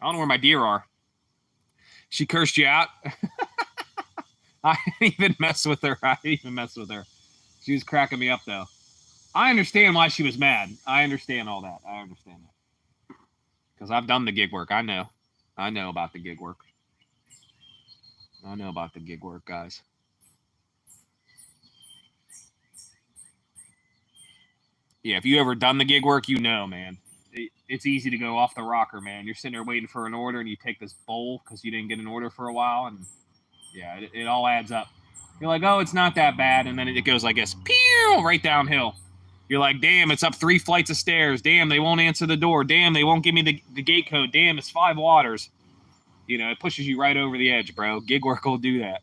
I don't know where my deer are. She cursed you out? I didn't even mess with her. She was cracking me up, though. I understand why she was mad. I understand all that. I understand that. Because I've done the gig work. I know. I know about the gig work. I know about the gig work, guys. Yeah, if you ever done the gig work, you know, man. It's easy to go off the rocker, man. You're sitting there waiting for an order, and you take this bowl because you didn't get an order for a while, and yeah, it all adds up. You're like, oh, it's not that bad, and then it goes like this, pew, right downhill. You're like, damn, it's up 3 flights of stairs. Damn, they won't answer the door. Damn, they won't give me the gate code. Damn, it's 5 waters. You know, it pushes you right over the edge, bro. Gig work will do that.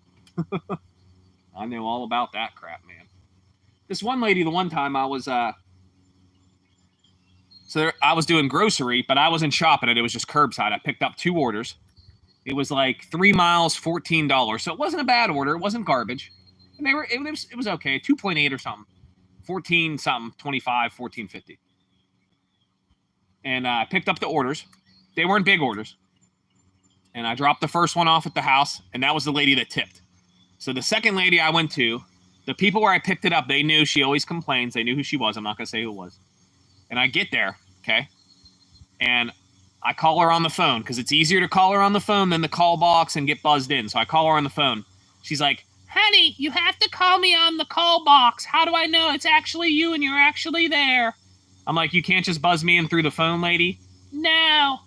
I know all about that crap, man. This one lady, the one time I was, I was doing grocery, but I wasn't shopping it. It was just curbside. I picked up 2 orders. It was like 3 miles, $14. So it wasn't a bad order. It wasn't garbage. And it was okay. 2.8 or something. 14 something, 25, 14.50. And I picked up the orders. They weren't big orders. And I dropped the first one off at the house, and that was the lady that tipped. So the second lady I went to, the people where I picked it up, they knew. She always complains. They knew who she was. I'm not going to say who it was. And I get there, okay? And I call her on the phone because it's easier to call her on the phone than the call box and get buzzed in. So I call her on the phone. She's like, honey, you have to call me on the call box. How do I know it's actually you and you're actually there? I'm like, you can't just buzz me in through the phone, lady? No.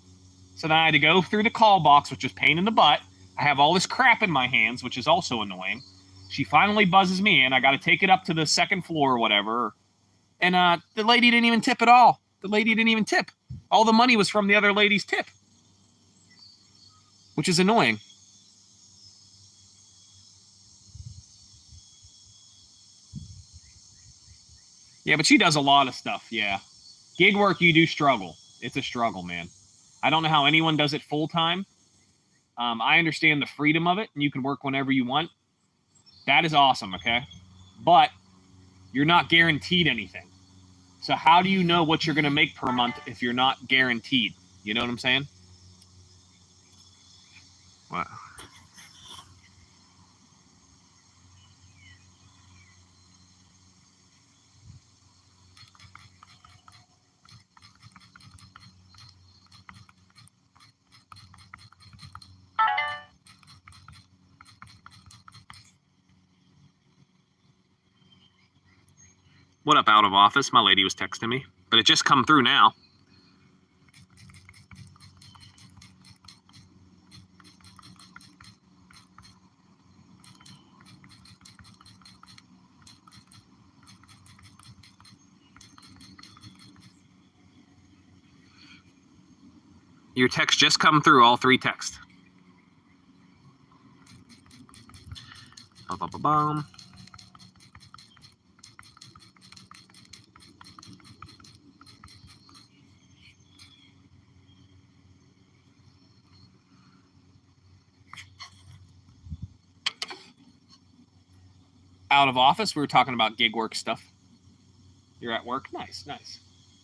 So then I had to go through the call box, which was pain in the butt. I have all this crap in my hands, which is also annoying. She finally buzzes me in. I got to take it up to the second floor or whatever. And the lady didn't even tip at all. The lady didn't even tip. All the money was from the other lady's tip, which is annoying. Yeah, but she does a lot of stuff, yeah. Gig work, you do struggle. It's a struggle, man. I don't know how anyone does it full-time. I understand the freedom of it, and you can work whenever you want. That is awesome, okay? But you're not guaranteed anything. So how do you know what you're going to make per month if you're not guaranteed? You know what I'm saying? What? What up, out of office? My lady was texting me, but it just come through now. Your text just come through, all 3 texts. Ba-ba-ba-bum. Out of office, we were talking about gig work stuff. You're at work? Nice, nice.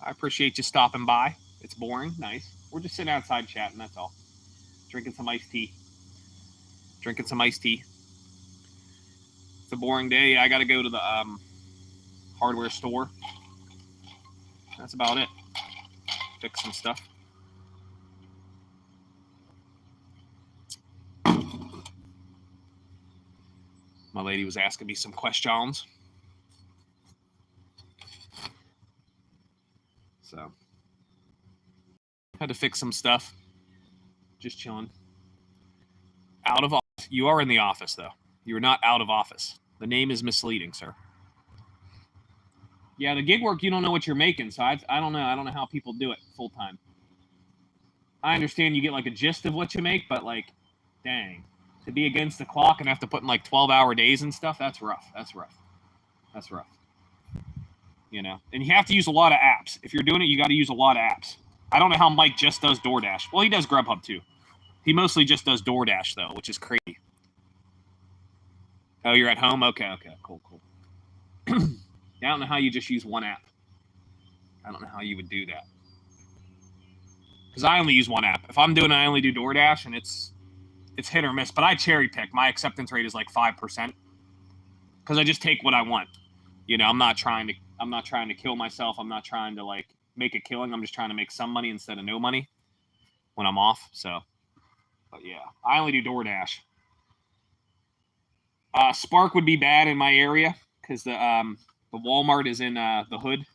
I appreciate you stopping by. It's boring, nice. We're just sitting outside chatting, that's all. Drinking some iced tea. It's a boring day. I got to go to the hardware store. That's about it. Fix some stuff. My lady was asking me some questions. So, had to fix some stuff. Just chilling. Out of office. You are in the office, though. You are not out of office. The name is misleading, sir. Yeah, the gig work, you don't know what you're making, so I don't know. I don't know how people do it full time. I understand you get like a gist of what you make, but like, dang, to be against the clock and have to put in like 12-hour days and stuff, that's rough. That's rough. That's rough. You know, and you have to use a lot of apps. If you're doing it, you got to use a lot of apps. I don't know how Mike just does DoorDash. Well, he does Grubhub too. He mostly just does DoorDash though, which is crazy. Oh, you're at home? Okay, cool. Yeah, I don't know how you just use one app. I don't know how you would do that. Because I only use one app. If I'm doing it, I only do DoorDash, and it's hit or miss. But I cherry pick. My acceptance rate is like 5%. Because I just take what I want. You know, I'm not trying to kill myself. I'm not trying to like make a killing. I'm just trying to make some money instead of no money when I'm off. So, but yeah, I only do DoorDash. Spark would be bad in my area because the Walmart is in the hood,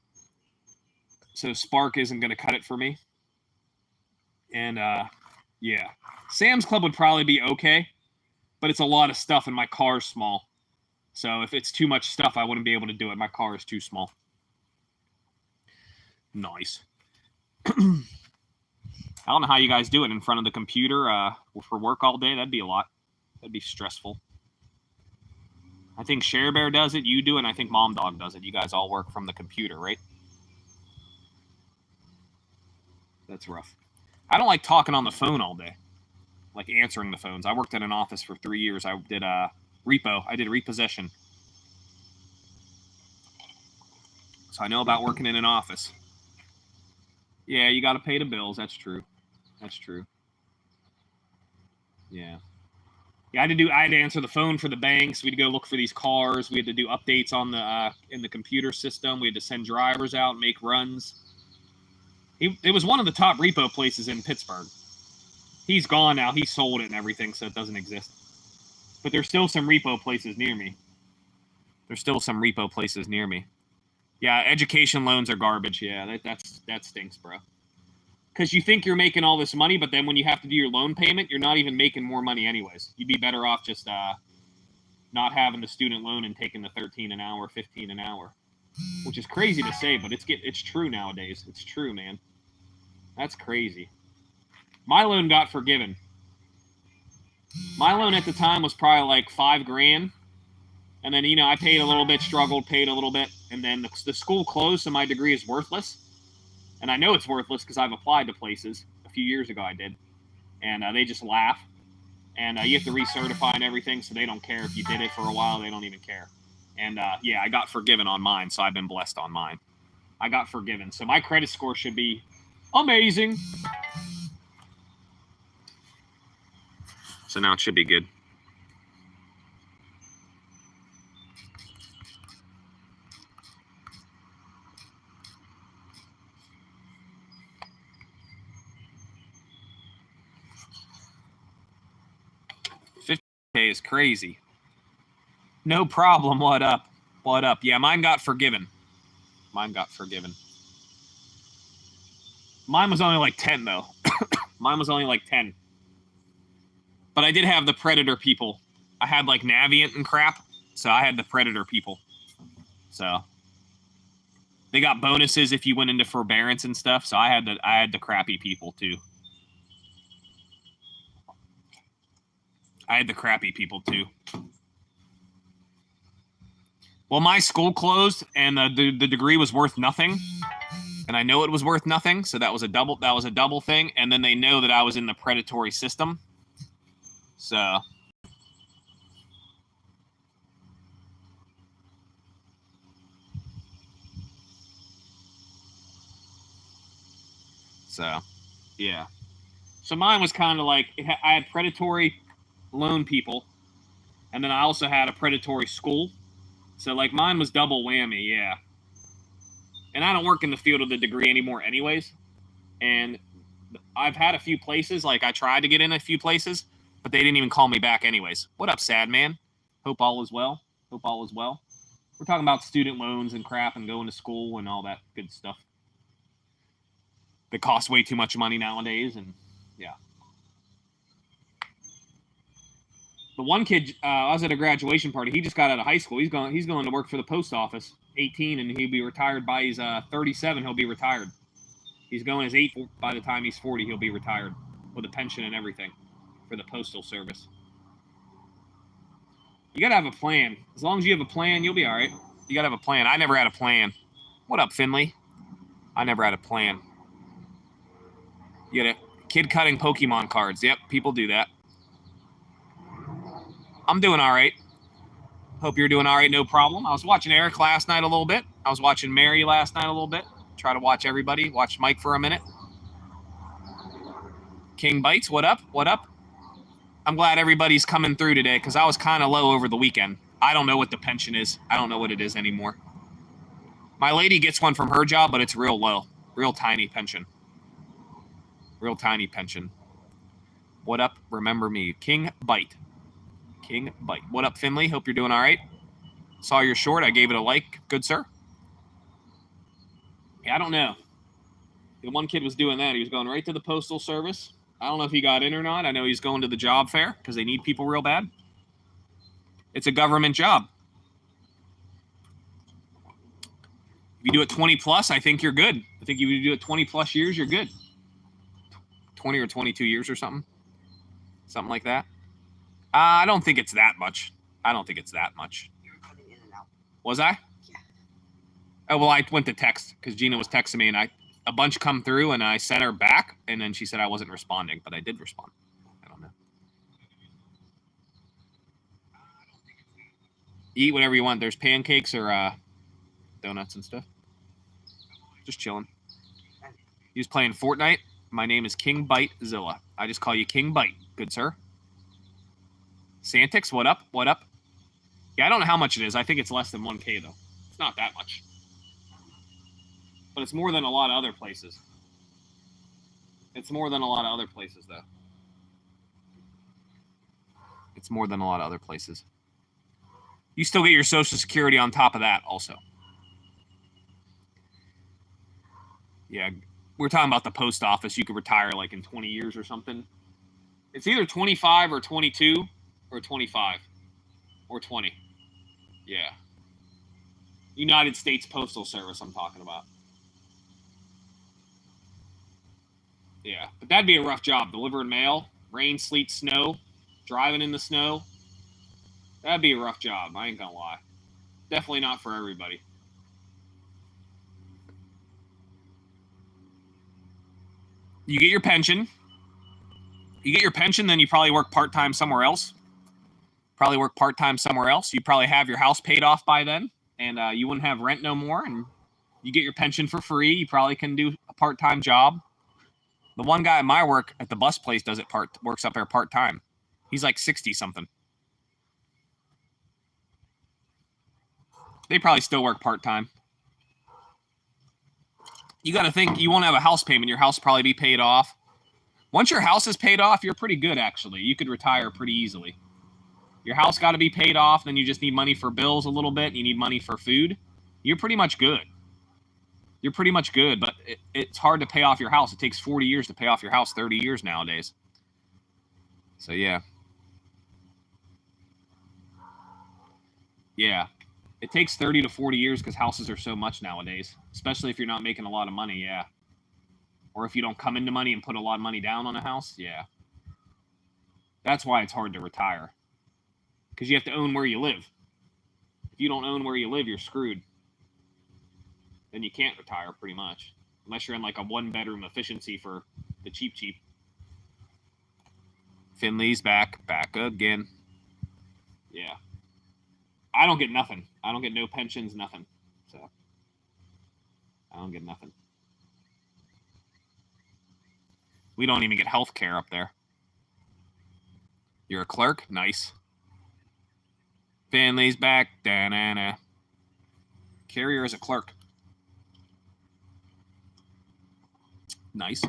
so Spark isn't going to cut it for me. And yeah, Sam's Club would probably be okay, but it's a lot of stuff, and my car's small. So if it's too much stuff, I wouldn't be able to do it. My car is too small. Nice. I don't know how you guys do it in front of the computer for work all day. That'd be a lot. That'd be stressful. I think Share Bear does it, you do it, and I think Mom Dog does it. You guys all work from the computer, right? That's rough. I don't like talking on the phone all day, like answering the phones. I worked in an office for 3 years. I did repo. I did repossession. So I know about working in an office. Yeah, you got to pay the bills. That's true. That's true. Yeah. Yeah, I had to answer the phone for the banks. We had to go look for these cars. We had to do updates on the in the computer system. We had to send drivers out and make runs. It was one of the top repo places in Pittsburgh. He's gone now. He sold it and everything, so it doesn't exist. But there's still some repo places near me. Yeah, education loans are garbage. Yeah, that stinks, bro. Because you think you're making all this money, but then when you have to do your loan payment, you're not even making more money anyways. You'd be better off just not having the student loan and taking the 13 an hour, 15 an hour, which is crazy to say, but it's true nowadays. It's true, man. That's crazy. My loan got forgiven. My loan at the time was probably like $5,000. And then, you know, I paid a little bit, struggled, paid a little bit. And then the school closed, so my degree is worthless. And I know it's worthless because I've applied to places. A few years ago I did. And they just laugh. And you have to recertify and everything, so they don't care if you did it for a while. They don't even care. And, yeah, I got forgiven on mine, so I've been blessed on mine. I got forgiven. So my credit score should be amazing. So now it should be good. $50K is crazy. No problem. What up? What up? Yeah, mine got forgiven. Mine was only like 10, though. Mine was only like 10. But I did have the Predator people. I had like Navient and crap, so I had the Predator people. So they got bonuses if you went into forbearance and stuff. So I had the crappy people too. Well, my school closed and the degree was worth nothing. And I know it was worth nothing, so that was a double thing. And then they know that I was in the predatory system. So yeah. So mine was kind of like I had predatory loan people, and then I also had a predatory school. So like mine was double whammy, yeah. And I don't work in the field of the degree anymore, anyways. And I've had a few places, like I tried to get in a few places, but they didn't even call me back, anyways. What up, sad man? Hope all is well. We're talking about student loans and crap and going to school and all that good stuff. That costs way too much money nowadays, and yeah. The one kid, I was at a graduation party. He just got out of high school. He's going to work for the post office. 18, and he'll be retired by he's 37. He'll be retired. He's going his 8 by the time he's 40. He'll be retired with a pension and everything for the postal service. You gotta have a plan. As long as you have a plan, you'll be all right. You gotta have a plan. I never had a plan. What up, Finley? I never had a plan. You got a kid cutting Pokemon cards. Yep, people do that. I'm doing all right. Hope you're doing all right, no problem. I was watching Eric last night a little bit. I was watching Mary last night a little bit. Try to watch everybody. Watch Mike for a minute. King Bites, what up? What up? I'm glad everybody's coming through today because I was kind of low over the weekend. I don't know what the pension is. I don't know what it is anymore. My lady gets one from her job, but it's real low. Real tiny pension. Real tiny pension. What up? Remember me. King Bite. King Bite. What up, Finley? Hope you're doing all right. Saw your short. I gave it a like. Good, sir. Yeah, I don't know. The one kid was doing that. He was going right to the postal service. I don't know if he got in or not. I know he's going to the job fair because they need people real bad. It's a government job. If you do it 20 plus, I think you're good. I think if you do it 20 plus years, you're good. 20 or 22 years or something. Something like that. I don't think it's that much. I don't think it's that much. You were cutting in and out. Was I? Yeah. Oh, well, I went to text because Gina was texting me and a bunch come through and I sent her back and then she said I wasn't responding, but I did respond. I don't know. Eat whatever you want. There's pancakes or donuts and stuff. Just chilling. He was playing Fortnite. My name is King Bite Zilla. I just call you King Bite. Good, sir. Santix, what up? What up? Yeah, I don't know how much it is. I think it's less than 1K, though. It's not that much. But it's more than a lot of other places. It's more than a lot of other places, though. It's more than a lot of other places. You still get your Social Security on top of that, also. Yeah, we're talking about the post office. You could retire like in 20 years or something. It's either 25 or 22 or 25 or 20. Yeah. United States Postal Service I'm talking about. Yeah, but that'd be a rough job. Delivering mail, rain, sleet, snow, driving in the snow. That'd be a rough job. I ain't gonna lie. Definitely not for everybody. You get your pension. You get your pension, then you probably work part-time somewhere else. You probably have your house paid off by then, and you wouldn't have rent no more, and you get your pension for free. You probably can do a part-time job. The one guy at my work at the bus place works up there part-time. He's like 60-something. They probably still work part-time. You got to think you won't have a house payment. Your house will probably be paid off. Once your house is paid off, you're pretty good, actually. You could retire pretty easily. Your house got to be paid off. Then you just need money for bills a little bit. You need money for food. You're pretty much good. But it's hard to pay off your house. It takes 40 years to pay off your house, 30 years nowadays. So, yeah. Yeah. It takes 30 to 40 years because houses are so much nowadays, especially if you're not making a lot of money, yeah. Or if you don't come into money and put a lot of money down on a house, yeah. That's why it's hard to retire. Because you have to own where you live. If you don't own where you live, you're screwed. Then you can't retire, pretty much. Unless you're in like a one-bedroom efficiency for the cheap. Finley's back again. Yeah. I don't get nothing. I don't get no pensions, nothing. So, I don't get nothing. We don't even get health care up there. You're a clerk? Nice. Finley's back. Da-na-na. Carrier is a clerk. Nice.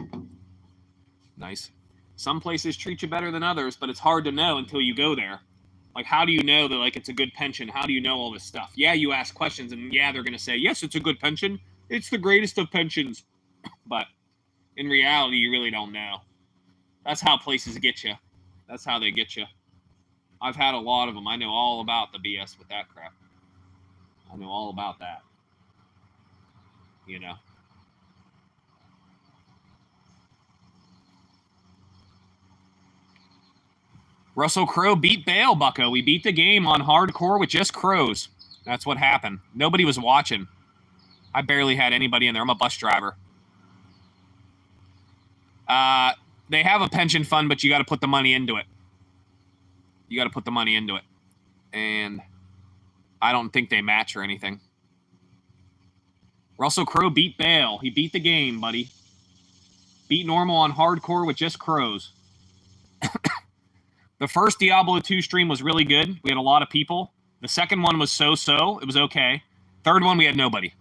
Some places treat you better than others, but it's hard to know until you go there. Like, how do you know that, like, it's a good pension? How do you know all this stuff? Yeah, you ask questions, and yeah, they're going to say, yes, it's a good pension. It's the greatest of pensions. But in reality, you really don't know. That's how places get you. That's how they get you. I've had a lot of them. I know all about the BS with that crap. I know all about that. You know. Russell Crowe beat Bale, bucko. We beat the game on hardcore with just crows. That's what happened. Nobody was watching. I barely had anybody in there. I'm a bus driver. They have a pension fund, but you got to put the money into it. You got to put the money into it. And I don't think they match or anything. Russell Crowe beat Bale. He beat the game, buddy. Beat normal on hardcore with just crows. The first Diablo 2 stream was really good. We had a lot of people. The second one was so-so. It was okay. Third one, we had nobody.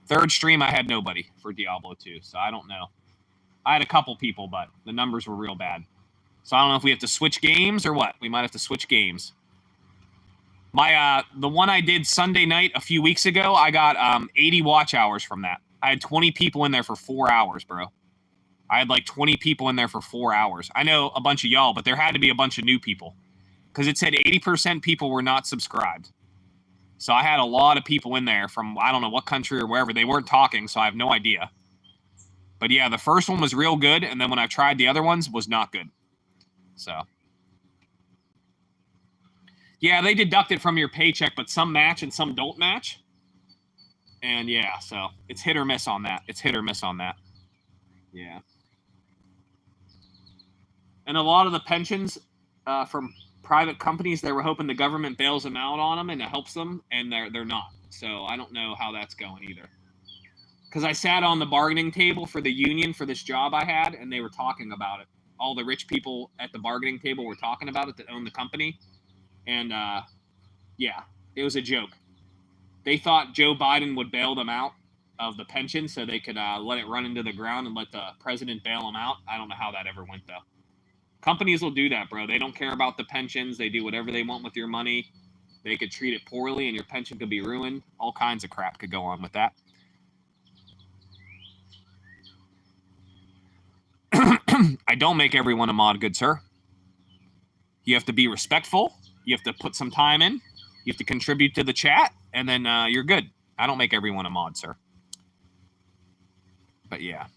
Third stream, I had nobody for Diablo 2, so I don't know. I had a couple people, but the numbers were real bad. So I don't know if we have to switch games or what. We might have to switch games. The one I did Sunday night a few weeks ago, I got 80 watch hours from that. I had 20 people in there for 4 hours, bro. I had like 20 people in there for 4 hours. I know a bunch of y'all, but there had to be a bunch of new people because it said 80% people were not subscribed. So I had a lot of people in there from I don't know what country or wherever. They weren't talking, so I have no idea. But yeah, the first one was real good, and then when I tried the other ones, was not good. So yeah, they deduct it from your paycheck, but some match and some don't match. And yeah, so it's hit or miss on that. It's hit or miss on that. Yeah. And a lot of the pensions from private companies, they were hoping the government bails them out on them and it helps them, and they're not. So I don't know how that's going either. Because I sat on the bargaining table for the union for this job I had, and they were talking about it. All the rich people at the bargaining table were talking about it that own the company. And, yeah, it was a joke. They thought Joe Biden would bail them out of the pension so they could let it run into the ground and let the president bail them out. I don't know how that ever went, though. Companies will do that, bro. They don't care about the pensions. They do whatever they want with your money. They could treat it poorly, and your pension could be ruined. All kinds of crap could go on with that. I don't make everyone a mod, good sir. You have to be respectful. You have to put some time in. You have to contribute to the chat, and then you're good. I don't make everyone a mod, sir. But yeah.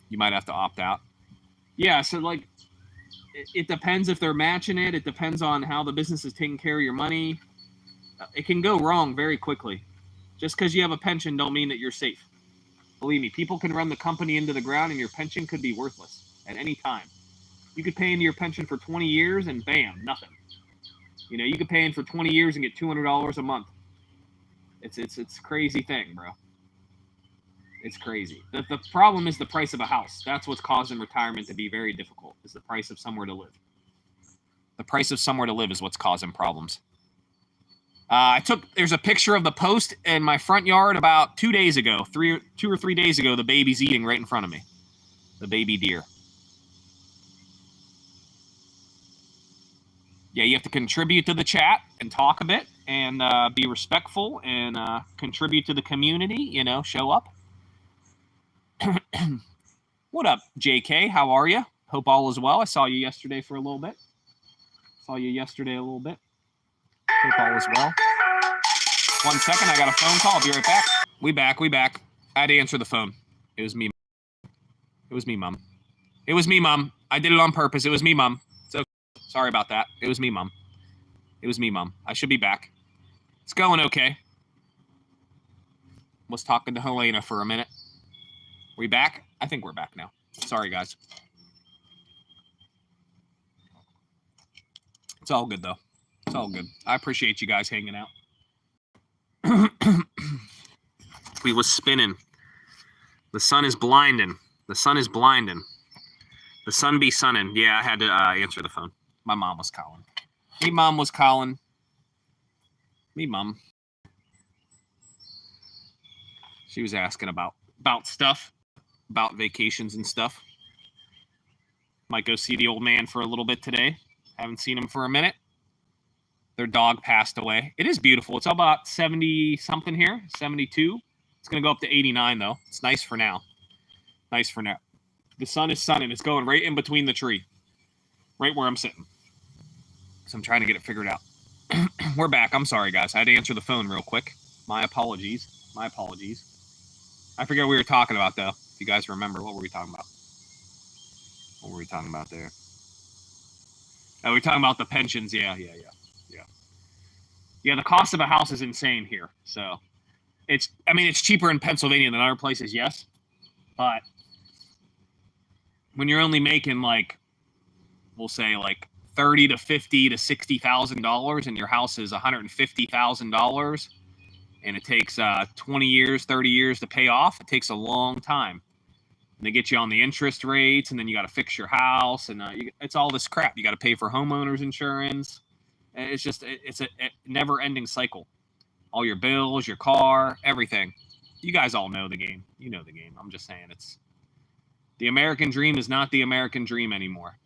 You might have to opt out. Yeah, so like it depends if they're matching it. It depends on how the business is taking care of your money. It can go wrong very quickly. Just because you have a pension don't mean that you're safe. Believe me, people can run the company into the ground and your pension could be worthless at any time. You could pay into your pension for 20 years and bam, nothing. You know, you could pay in for 20 years and get $200 a month. It's a crazy thing, bro. It's crazy. The problem is the price of a house. That's what's causing retirement to be very difficult, is the price of somewhere to live. The price of somewhere to live is what's causing problems. There's a picture of the post in my front yard about 2 days ago, 2 or 3 days ago. The baby's eating right in front of me. The baby deer. Yeah, you have to contribute to the chat and talk a bit and be respectful and contribute to the community, you know, show up. What up, JK? How are you? Hope all is well. I saw you yesterday for a little bit. Hope all is well. 1 second, I got a phone call. I'll be right back. We back. I had to answer the phone. It was me, Mom. I did it on purpose. It was me, Mom. So sorry about that. It was me, Mom. I should be back. It's going okay. Was talking to Helena for a minute. We back? I think we're back now. Sorry, guys. It's all good, though. It's all good. I appreciate you guys hanging out. We was spinning. The sun is blinding. The sun be sunning. Yeah, I had to answer the phone. My mom was calling. Me mom. She was asking about stuff, about vacations and stuff. Might go see the old man for a little bit today. Haven't seen him for a minute. Their dog passed away. It is beautiful. It's about 70-something here, 72. It's going to go up to 89, though. It's nice for now. The sun is sunning. It's going right in between the tree. Right where I'm sitting. So I'm trying to get it figured out. We're back. I'm sorry, guys. I had to answer the phone real quick. My apologies. My apologies. I forget what we were talking about, though. If you guys remember, what were we talking about? What were we talking about there? Oh, we were talking about the pensions. Yeah. Yeah, the cost of a house is insane here. So it's cheaper in Pennsylvania than other places, yes. But when you're only making like, we'll say like $30,000 to $50,000 to $60,000, and your house is $150,000, and it takes 20 years, 30 years to pay off, it takes a long time. And they get you on the interest rates, and then you got to fix your house, and it's all this crap. You got to pay for homeowners insurance. It's just it's a never-ending cycle. All your bills, your car, everything. You guys all know the game. You know the game. I'm just saying the American dream is not the American dream anymore.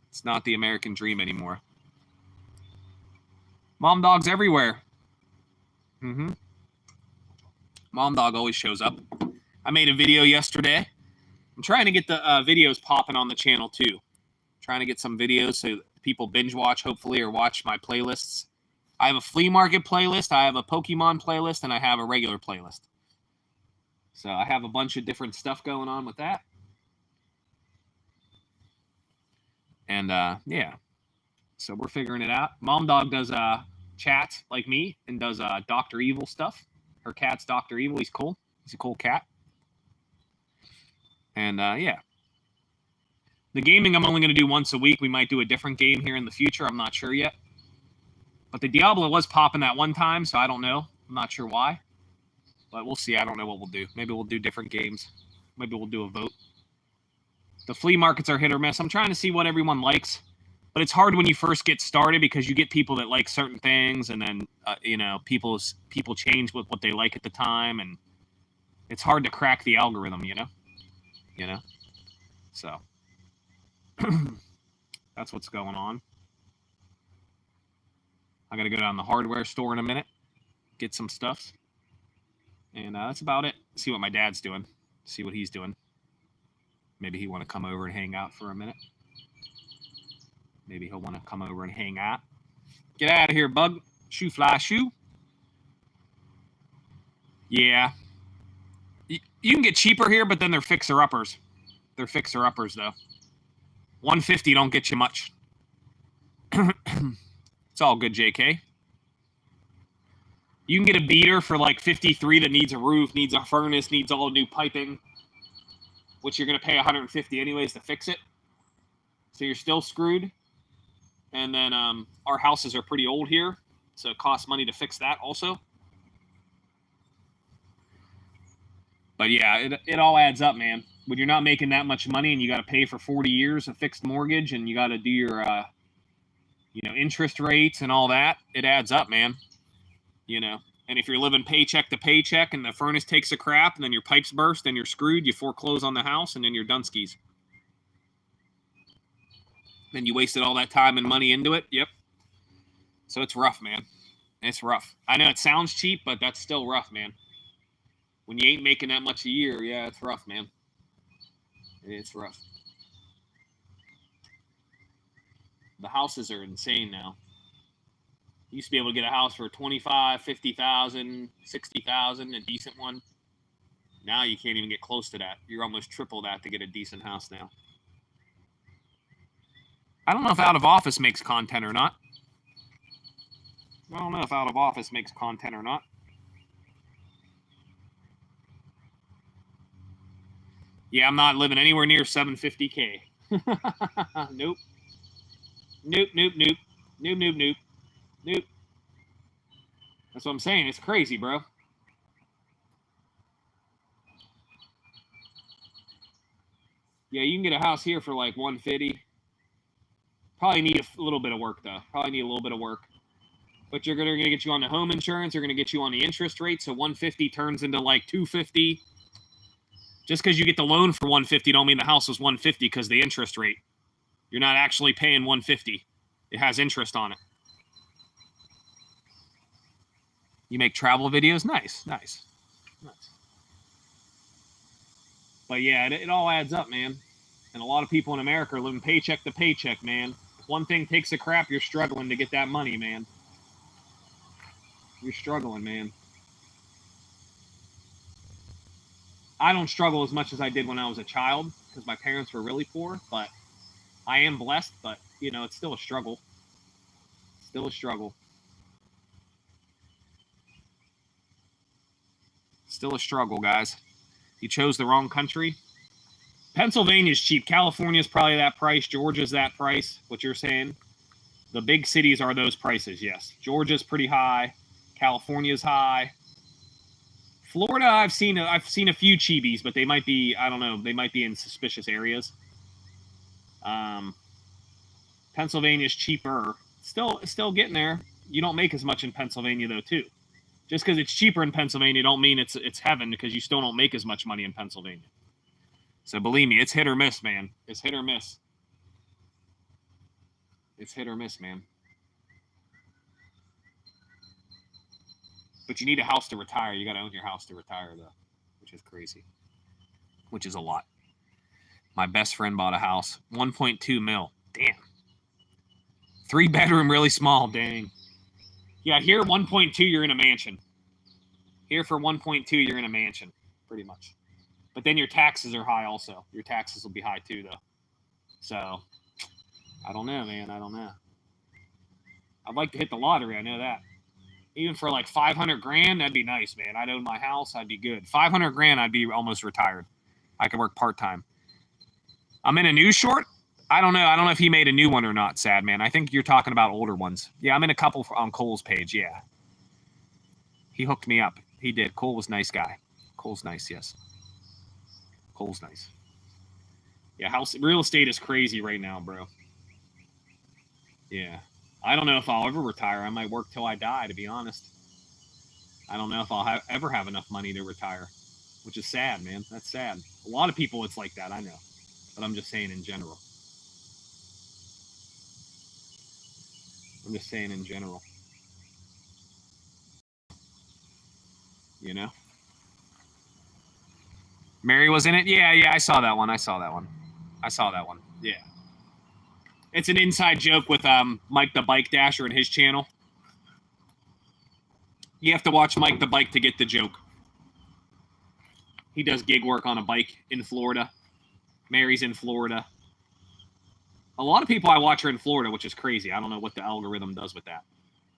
It's not the American dream anymore. Mom dogs everywhere. Mom dog always shows up. I made a video yesterday. I'm trying to get the videos popping on the channel too. Trying to get some videos so people binge watch, hopefully, or watch my playlists. I have a flea market playlist, I have a Pokemon playlist, and I have a regular playlist. So I have a bunch of different stuff going on with that. And yeah, so we're figuring it out. Mom dog does chats like me and does Dr. Evil stuff. Her cat's Dr. Evil. He's cool. He's a cool cat. And yeah. The gaming I'm only going to do once a week. We might do a different game here in the future. I'm not sure yet. But the Diablo was popping that one time, so I don't know. I'm not sure why. But we'll see. I don't know what we'll do. Maybe we'll do different games. Maybe we'll do a vote. The flea markets are hit or miss. I'm trying to see what everyone likes. But it's hard when you first get started because you get people that like certain things, and then people change with what they like at the time, and it's hard to crack the algorithm, you know. So that's what's going on. I got to go down to the hardware store in a minute, get some stuff, and that's about it. See what my dad's doing. See what he's doing. Maybe he want to come over and hang out for a minute. Maybe he'll want to come over and hang out. Get out of here, bug. Shoo, fly, shoo. Yeah. You can get cheaper here, but then they're fixer-uppers. They're fixer-uppers, though. 150 don't get you much. It's all good, JK. You can get a beater for like 53 that needs a roof, needs a furnace, needs all new piping, which you're going to pay 150 anyways to fix it. So you're still screwed. And then our houses are pretty old here, so it costs money to fix that also. But yeah, it all adds up, man. When you're not making that much money and you got to pay for 40 years of fixed mortgage and you got to do your interest rates and all that, it adds up, man. And if you're living paycheck to paycheck and the furnace takes a crap and then your pipes burst, then you're screwed. You foreclose on the house and then you're done skis. Then you wasted all that time and money into it. Yep. So it's rough, man. It's rough. I know it sounds cheap, but that's still rough, man. When you ain't making that much a year, yeah, it's rough, man. It's rough. The houses are insane now. You used to be able to get a house for $25,000, $50,000, $60,000, a decent one. Now you can't even get close to that. You're almost triple that to get a decent house now. I don't know if Out of Office makes content or not. Yeah, I'm not living anywhere near 750K. Nope. Nope. That's what I'm saying. It's crazy, bro. Yeah, you can get a house here for like 150. Probably need a little bit of work, though. But you're gonna get you on the home insurance. They're gonna get you on the interest rate. So 150 turns into like 250. Just because you get the loan for 150 don't mean the house was 150 because the interest rate. You're not actually paying 150. It has interest on it. You make travel videos? Nice. But yeah, it all adds up, man. And a lot of people in America are living paycheck to paycheck, man. If one thing takes a crap, you're struggling to get that money, man. You're struggling, man. I don't struggle as much as I did when I was a child because my parents were really poor, but I am blessed, but, you know, it's still a struggle. Still a struggle. Still a struggle, guys. You chose the wrong country. Pennsylvania's cheap. California's probably that price. Georgia's that price, what you're saying. The big cities are those prices, yes. Georgia's pretty high. California's high. Florida, I've seen a few chibis, but they might be, I don't know, they might be in suspicious areas. Pennsylvania's cheaper. Still getting there. You don't make as much in Pennsylvania though, too. Just because it's cheaper in Pennsylvania don't mean it's heaven, because you still don't make as much money in Pennsylvania. So believe me, it's hit or miss, man. It's hit or miss. It's hit or miss, man. But you need a house to retire. You got to own your house to retire, though, which is crazy, which is a lot. My best friend bought a house, 1.2 mil. Damn. 3-bedroom, really small. Dang. Yeah, here 1.2, you're in a mansion. Here for 1.2, you're in a mansion, pretty much. But then your taxes are high also. Your taxes will be high too, though. So, I don't know, man. I don't know. I'd like to hit the lottery. I know that. Even for like 500 grand, that'd be nice, man. I'd own my house. I'd be good. 500 grand, I'd be almost retired. I could work part-time. I'm in a news short. I don't know. I don't know if he made a new one or not, sad man. I think you're talking about older ones. Yeah, I'm in a couple on Cole's page, yeah. He hooked me up. He did. Cole was a nice guy. Cole's nice, yes. Cole's nice. Yeah, real estate is crazy right now, bro. Yeah. I don't know if I'll ever retire. I might work till I die, to be honest. I don't know if I'll ever have enough money to retire, which is sad, man. That's sad. A lot of people, it's like that, I know. But I'm just saying in general. I'm just saying in general. You know? Mary was in it? Yeah, I saw that one. Yeah. It's an inside joke with Mike the Bike Dasher and his channel. You have to watch Mike the Bike to get the joke. He does gig work on a bike in Florida. Mary's in Florida. A lot of people I watch are in Florida, which is crazy. I don't know what the algorithm does with that.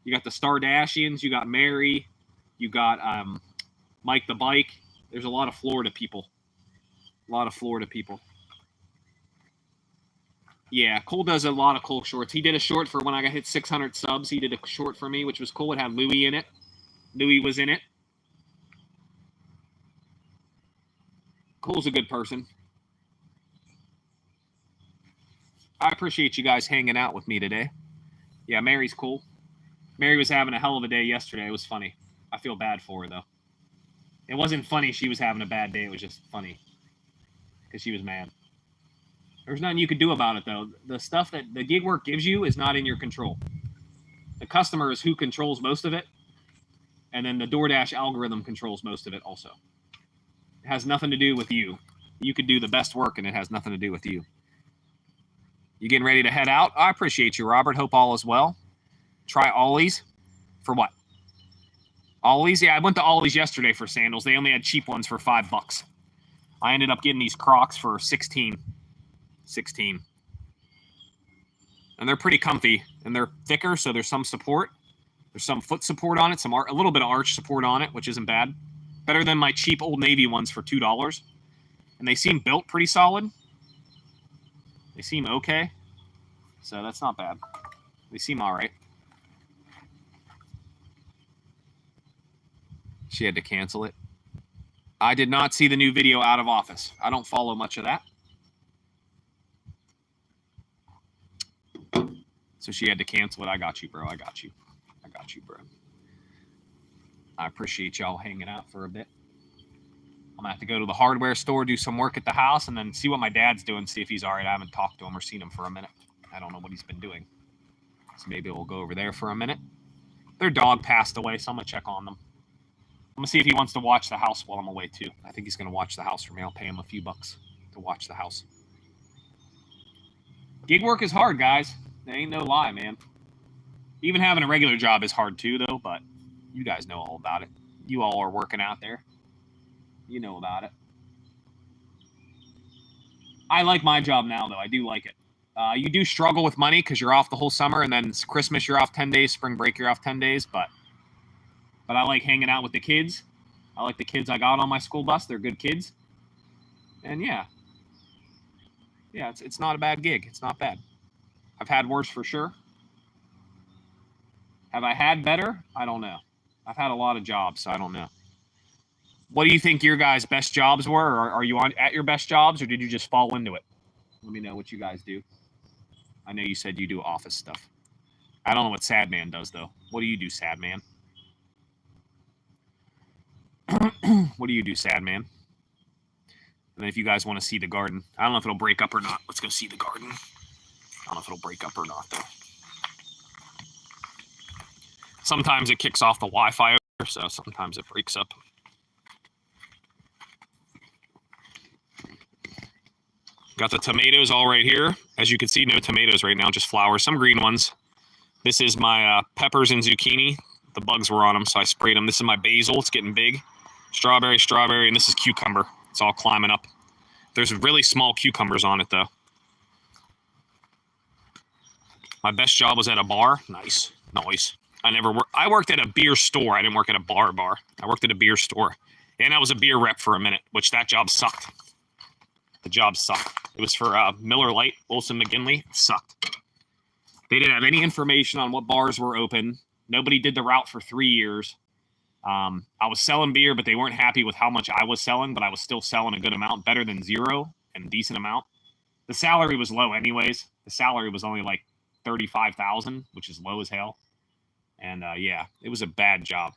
You got the Stardashians, you got Mary, you got Mike the Bike. There's a lot of Florida people. Yeah, Cole does a lot of Cole shorts. He did a short for when I got hit 600 subs. He did a short for me, which was cool. It had Louis in it. Louis was in it. Cole's a good person. I appreciate you guys hanging out with me today. Yeah, Mary's cool. Mary was having a hell of a day yesterday. It was funny. I feel bad for her, though. It wasn't funny she was having a bad day. It was just funny because she was mad. There's nothing you could do about it, though. The stuff that the gig work gives you is not in your control. The customer is who controls most of it, and then the DoorDash algorithm controls most of it also. It has nothing to do with you. You could do the best work, and it has nothing to do with you. You getting ready to head out? I appreciate you, Robert. Hope all is well. Try Ollie's. For what? Ollie's? Yeah, I went to Ollie's yesterday for sandals. They only had cheap ones for $5. I ended up getting these Crocs for 16. And they're pretty comfy, and they're thicker, so there's some support. There's some foot support on it, a little bit of arch support on it, which isn't bad. Better than my cheap Old Navy ones for $2. And they seem built pretty solid. They seem okay. So that's not bad. They seem all right. She had to cancel it. I did not see the new video Out of Office. I don't follow much of that. So she had to cancel it. I got you, bro. I got you, bro. I appreciate y'all hanging out for a bit. I'm going to have to go to the hardware store, do some work at the house, and then see what my dad's doing, see if he's all right. I haven't talked to him or seen him for a minute. I don't know what he's been doing. So maybe we'll go over there for a minute. Their dog passed away, so I'm going to check on them. I'm gonna see if he wants to watch the house while I'm away too. I think he's gonna watch the house for me. I'll pay him a few bucks to watch the house. Gig work is hard, guys. There ain't no lie, man. Even having a regular job is hard too, though, but you guys know all about it. You all are working out there. You know about it. I like my job now, though. I do like it. You do struggle with money because you're off the whole summer, and then it's Christmas you're off 10 days, spring break you're off 10 days, but I like hanging out with the kids. I like the kids I got on my school bus. They're good kids. And yeah, it's not a bad gig. It's not bad. I've had worse for sure. Have I had better? I don't know. I've had a lot of jobs, so I don't know. What do you think your guys' best jobs were? Or are you at your best jobs, or did you just fall into it? Let me know what you guys do. I know you said you do office stuff. I don't know what Sad Man does, though. What do you do, Sad Man? What do you do, Sad Man? And then if you guys want to see the garden, I don't know if it'll break up or not. Let's go see the garden. I don't know if it'll break up or not, though. Sometimes it kicks off the Wi-Fi, so sometimes it breaks up. Got the tomatoes all right here. As you can see, no tomatoes right now, just flowers, some green ones. This is my peppers and zucchini. The bugs were on them, so I sprayed them. This is my basil. It's getting big. Strawberry, and this is cucumber. It's all climbing up. There's really small cucumbers on it, though. My best job was at a bar. Nice. I worked at a beer store. I didn't work at a bar. I worked at a beer store. And I was a beer rep for a minute, which that job sucked. The job sucked. It was for Miller Lite, Wilson McGinley. It sucked. They didn't have any information on what bars were open. Nobody did the route for 3 years. I was selling beer, but they weren't happy with how much I was selling, but I was still selling a good amount, better than zero and a decent amount. The salary was low anyways. The salary was only like $35,000, which is low as hell. And yeah, it was a bad job.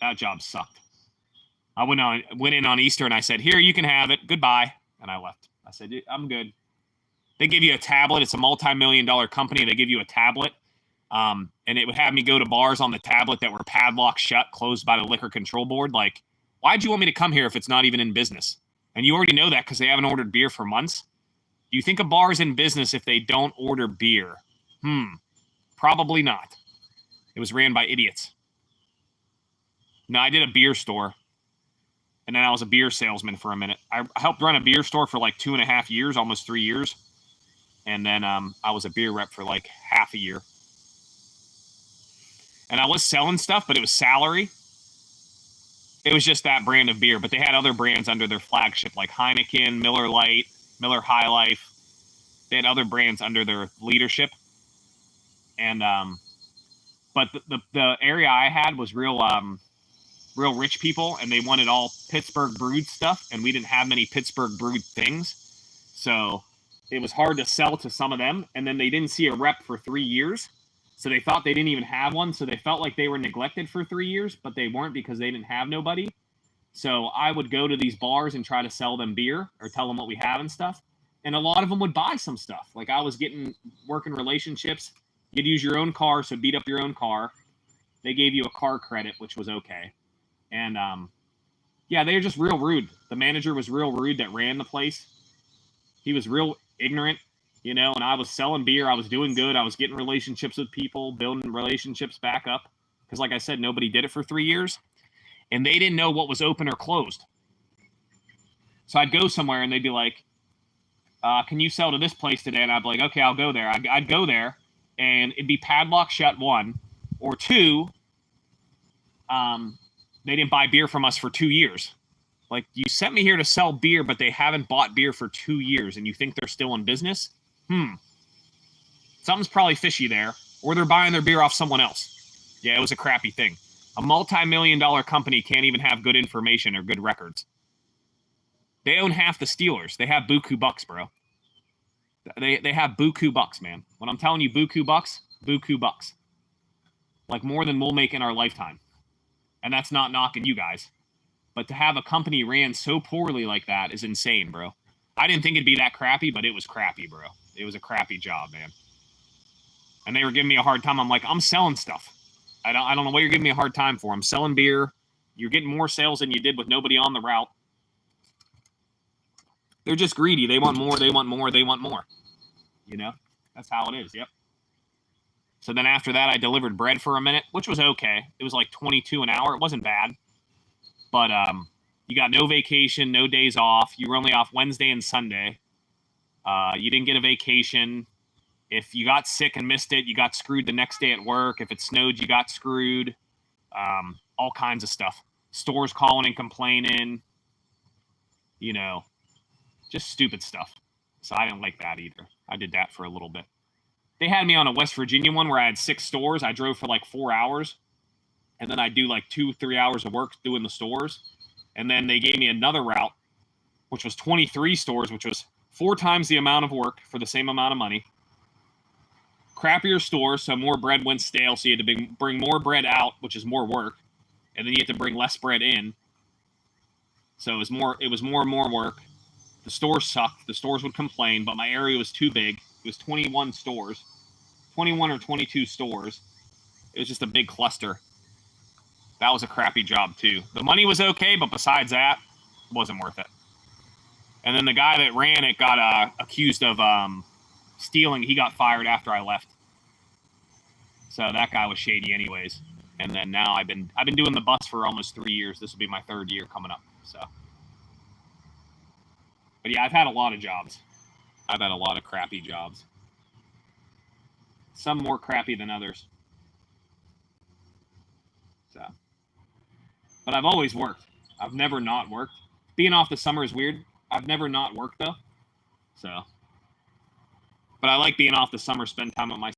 That job sucked. I went in on Easter and I said, "Here, you can have it. Goodbye." And I left. I said, "I'm good." They give you a tablet. It's a multi-million-dollar company. They give you a tablet. And it would have me go to bars on the tablet that were padlocked shut, closed by the liquor control board. Like, why'd you want me to come here if it's not even in business? And you already know that because they haven't ordered beer for months. Do you think a bar's in business if they don't order beer? Probably not. It was ran by idiots. No, I did a beer store. And then I was a beer salesman for a minute. I helped run a beer store for like 2.5 years, almost 3 years. And then I was a beer rep for like half a year. And I was selling stuff, but it was salary. It was just that brand of beer. But they had other brands under their flagship, like Heineken, Miller Lite, Miller High Life. They had other brands under their leadership. And but the area I had was real rich people, and they wanted all Pittsburgh brewed stuff, and we didn't have many Pittsburgh brewed things. So it was hard to sell to some of them. And then they didn't see a rep for 3 years. So they thought they didn't even have one. So they felt like they were neglected for 3 years, but they weren't because they didn't have nobody. So I would go to these bars and try to sell them beer or tell them what we have and stuff. And a lot of them would buy some stuff. Like I was working relationships. You'd use your own car, so beat up your own car. They gave you a car credit, which was okay. And yeah, they were just real rude. The manager was real rude that ran the place. He was real ignorant. You know, and I was selling beer. I was doing good. I was getting relationships with people, building relationships back up. Because like I said, nobody did it for 3 years. And they didn't know what was open or closed. So I'd go somewhere and they'd be like, can you sell to this place today? And I'd be like, okay, I'll go there. I'd go there and it'd be padlock shut, 1. Or 2, they didn't buy beer from us for 2 years. Like, you sent me here to sell beer, but they haven't bought beer for 2 years and you think they're still in business? Something's probably fishy there, or they're buying their beer off someone else. Yeah, it was a crappy thing. A multi-million-dollar company can't even have good information or good records. They own half the Steelers. They have buku bucks, bro. They have buku bucks, man. When I'm telling you buku bucks. Like more than we'll make in our lifetime. And that's not knocking you guys. But to have a company ran so poorly like that is insane, bro. I didn't think it'd be that crappy, but it was crappy, bro. It was a crappy job, man. And they were giving me a hard time. I'm like, I'm selling stuff. I don't know what you're giving me a hard time for. I'm selling beer. You're getting more sales than you did with nobody on the route. They're just greedy. They want more, they want more, they want more. You know, that's how it is. Yep. So then after that, I delivered bread for a minute, which was okay. It was like 22 an hour. It wasn't bad. But you got no vacation, no days off. You were only off Wednesday and Sunday. You didn't get a vacation. If you got sick and missed it, you got screwed the next day at work. If it snowed, you got screwed. All kinds of stuff. Stores calling and complaining. You know, just stupid stuff. So I didn't like that either. I did that for a little bit. They had me on a West Virginia one where I had 6 stores. I drove for like 4 hours. And then I do like 2-3 hours of work doing the stores. And then they gave me another route, which was 23 stores, which was 4 times the amount of work for the same amount of money. Crappier stores, so more bread went stale, so you had to bring more bread out, which is more work. And then you had to bring less bread in. So it was more and more work. The stores sucked. The stores would complain, but my area was too big. It was 21 stores, 21 or 22 stores. It was just a big cluster. That was a crappy job, too. The money was okay, but besides that, it wasn't worth it. And then the guy that ran it got accused of stealing. He got fired after I left. So that guy was shady anyways. And then now I've been doing the bus for almost 3 years. This will be my 3rd year coming up. So, but yeah, I've had a lot of jobs. I've had a lot of crappy jobs. Some more crappy than others. So, but I've always worked. I've never not worked. Being off the summer is weird. I've never not worked though. So, but I like being off the summer, spend time with my.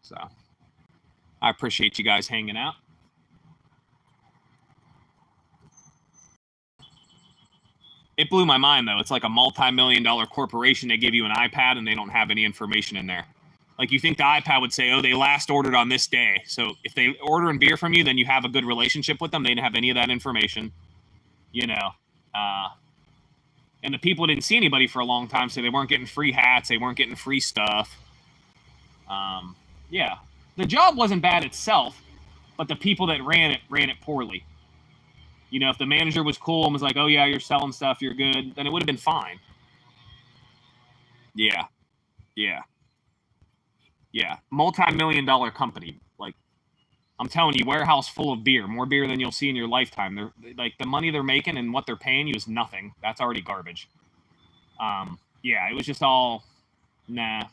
So, I appreciate you guys hanging out. It blew my mind, though. It's like a multi-million-dollar corporation. They give you an iPad, and they don't have any information in there. Like, you think the iPad would say, oh, they last ordered on this day. So if they order a beer from you, then you have a good relationship with them. They didn't have any of that information, you know. And the people didn't see anybody for a long time, so they weren't getting free hats. They weren't getting free stuff. Yeah. The job wasn't bad itself, but the people that ran it poorly. You know, if the manager was cool and was like, oh, yeah, you're selling stuff, you're good, then it would have been fine. Yeah. Multi-million-dollar company. Like, I'm telling you, warehouse full of beer. More beer than you'll see in your lifetime. They're like, the money they're making and what they're paying you is nothing. That's already garbage. Yeah, it was just all, nah.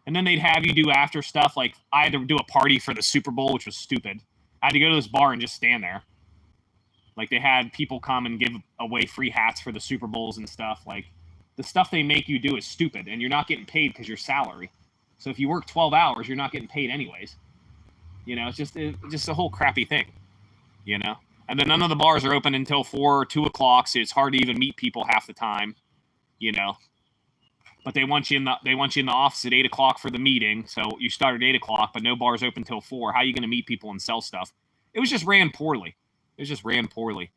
And then they'd have you do after stuff. Like, I had to do a party for the Super Bowl, which was stupid. I had to go to this bar and just stand there. Like, they had people come and give away free hats for the Super Bowls and stuff. Like, the stuff they make you do is stupid, and you're not getting paid because you're salary. So if you work 12 hours, you're not getting paid anyways. You know, it's just a whole crappy thing, you know? And then none of the bars are open until 4 or 2 o'clock, so it's hard to even meet people half the time, you know? But they want you in the office at 8 o'clock for the meeting, so you start at 8 o'clock, but no bars open till 4. How are you going to meet people and sell stuff? It was just ran poorly. It just ran poorly.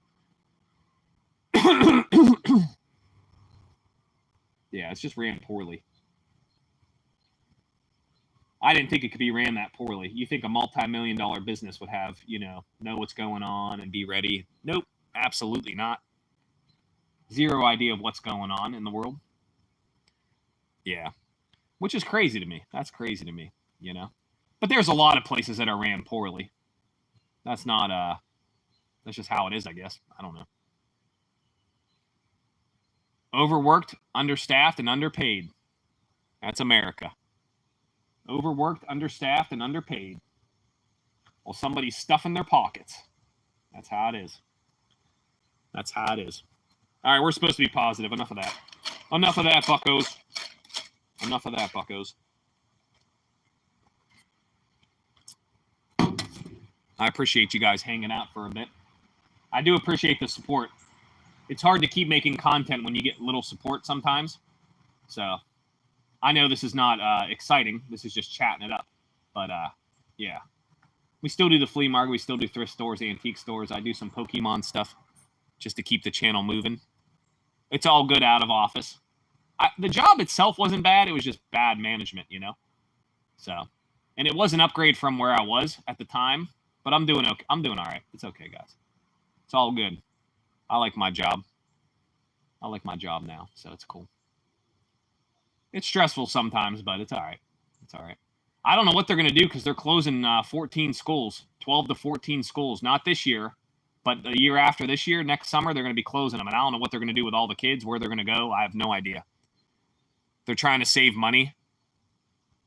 Yeah, it's just ran poorly. I didn't think it could be ran that poorly. You think a multi-million-dollar business would have, you know what's going on and be ready. Nope, absolutely not. Zero idea of what's going on in the world. Yeah, which is crazy to me. That's crazy to me, you know. But there's a lot of places that are ran poorly. That's not, that's just how it is, I guess. I don't know. Overworked, understaffed, and underpaid. That's America. Overworked, understaffed, and underpaid. Well, somebody's stuffing their pockets. That's how it is. That's how it is. All right, we're supposed to be positive. Enough of that. Enough of that, buckos. Enough of that, buckos. I appreciate you guys hanging out for a bit. I do appreciate the support. It's hard to keep making content when you get little support sometimes. So I know this is not exciting. This is just chatting it up. But yeah. We still do the flea market. We still do thrift stores, antique stores. I do some Pokemon stuff just to keep the channel moving. It's all good out of office. The job itself wasn't bad. It was just bad management, you know? So, and it was an upgrade from where I was at the time. But I'm doing okay. I'm doing all right. It's okay, guys. It's all good. I like my job. I like my job now, so it's cool. It's stressful sometimes, but it's all right. It's all right. I don't know what they're going to do because they're closing 14 schools, 12 to 14 schools. Not this year, but the year after this year, next summer, they're going to be closing them. And I don't know what they're going to do with all the kids, where they're going to go. I have no idea. They're trying to save money.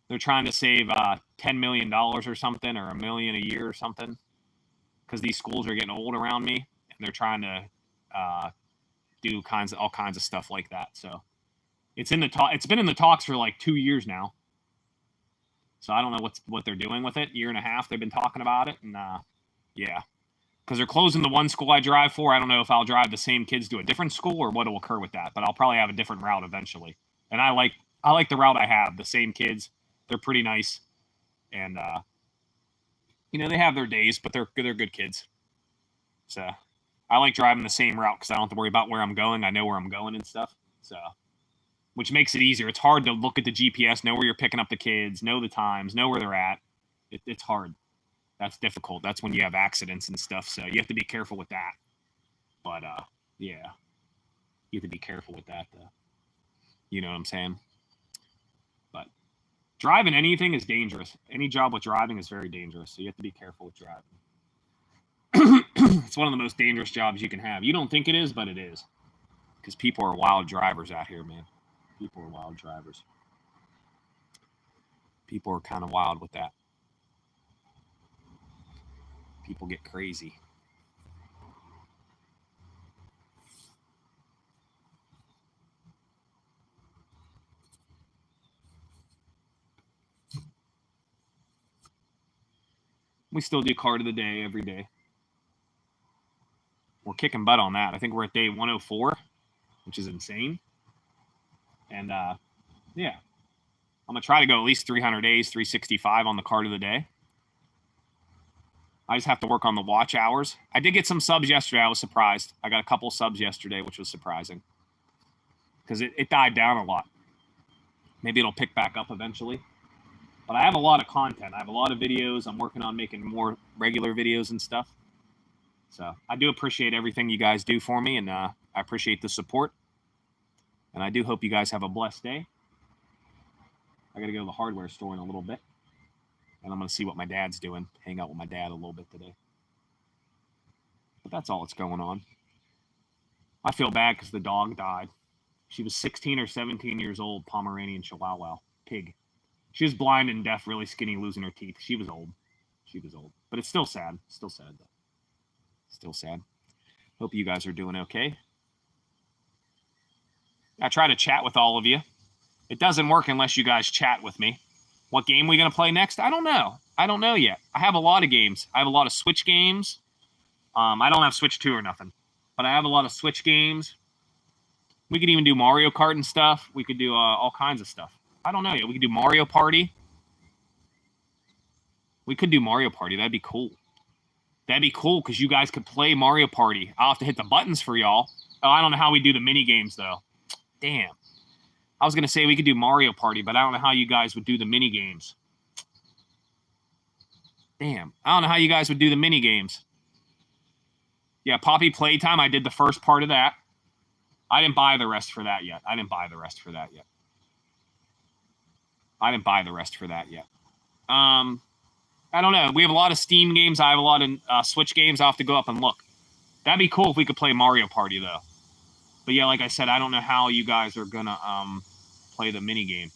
They're trying to save $10 million or something, or $1 million a year or something, because these schools are getting old around me, and they're trying to do all kinds of stuff like that. So it's in the talk. It's been in the talks for like 2 years now. So I don't know what they're doing with it. Year and a half they've been talking about it, and yeah, because they're closing the one school I drive for. I don't know if I'll drive the same kids to a different school or what will occur with that, but I'll probably have a different route eventually. And I like the route I have. The same kids. They're pretty nice, and they have their days, but they're good kids. So I like driving the same route because I don't have to worry about where I'm going. I know where I'm going and stuff. So, which makes it easier. It's hard to look at the GPS, know where you're picking up the kids, know the times, know where they're at. It's hard. That's difficult. That's when you have accidents and stuff. So you have to be careful with that. But yeah, you have to be careful with that. You know what I'm saying? But driving anything is dangerous. Any job with driving is very dangerous. So you have to be careful with driving. It's one of the most dangerous jobs you can have. You don't think it is, but it is. Because people are wild drivers out here, man. People are wild drivers. People are kind of wild with that. People get crazy. We still do card of the day every day. We're kicking butt on that. I think we're at day 104, which is insane. And yeah, I'm going to try to go at least 300 days, 365 on the card of the day. I just have to work on the watch hours. I did get some subs yesterday. I was surprised. I got a couple subs yesterday, which was surprising because it died down a lot. Maybe it'll pick back up eventually. But I have a lot of content. I have a lot of videos. I'm working on making more regular videos and stuff. So I do appreciate everything you guys do for me, and I appreciate the support. And I do hope you guys have a blessed day. I got to go to the hardware store in a little bit. And I'm going to see what my dad's doing. Hang out with my dad a little bit today. But that's all that's going on. I feel bad because the dog died. She was 16 or 17 years old, Pomeranian Chihuahua, pig. She was blind and deaf, really skinny, losing her teeth. She was old. But it's still sad. Still sad, though. Still sad. Hope you guys are doing okay. I try to chat with all of you. It doesn't work unless you guys chat with me. What game are we going to play next? I don't know. I don't know yet. I have a lot of games. I have a lot of Switch games. I don't have Switch 2 or nothing. But I have a lot of Switch games. We could even do Mario Kart and stuff. We could do all kinds of stuff. I don't know yet. We could do Mario Party. We could do Mario Party. That'd be cool. That'd be cool because you guys could play Mario Party. I'll have to hit the buttons for y'all. Oh, I don't know how we do the mini games, though. Damn. I was going to say we could do Mario Party, but I don't know how you guys would do the mini games. Damn. I don't know how you guys would do the mini games. Yeah, Poppy Playtime. I did the first part of that. I didn't buy the rest for that yet. I don't know. We have a lot of Steam games. I have a lot of Switch games. I'll have to go up and look. That'd be cool if we could play Mario Party, though. But yeah, like I said, I don't know how you guys are going to play the mini game.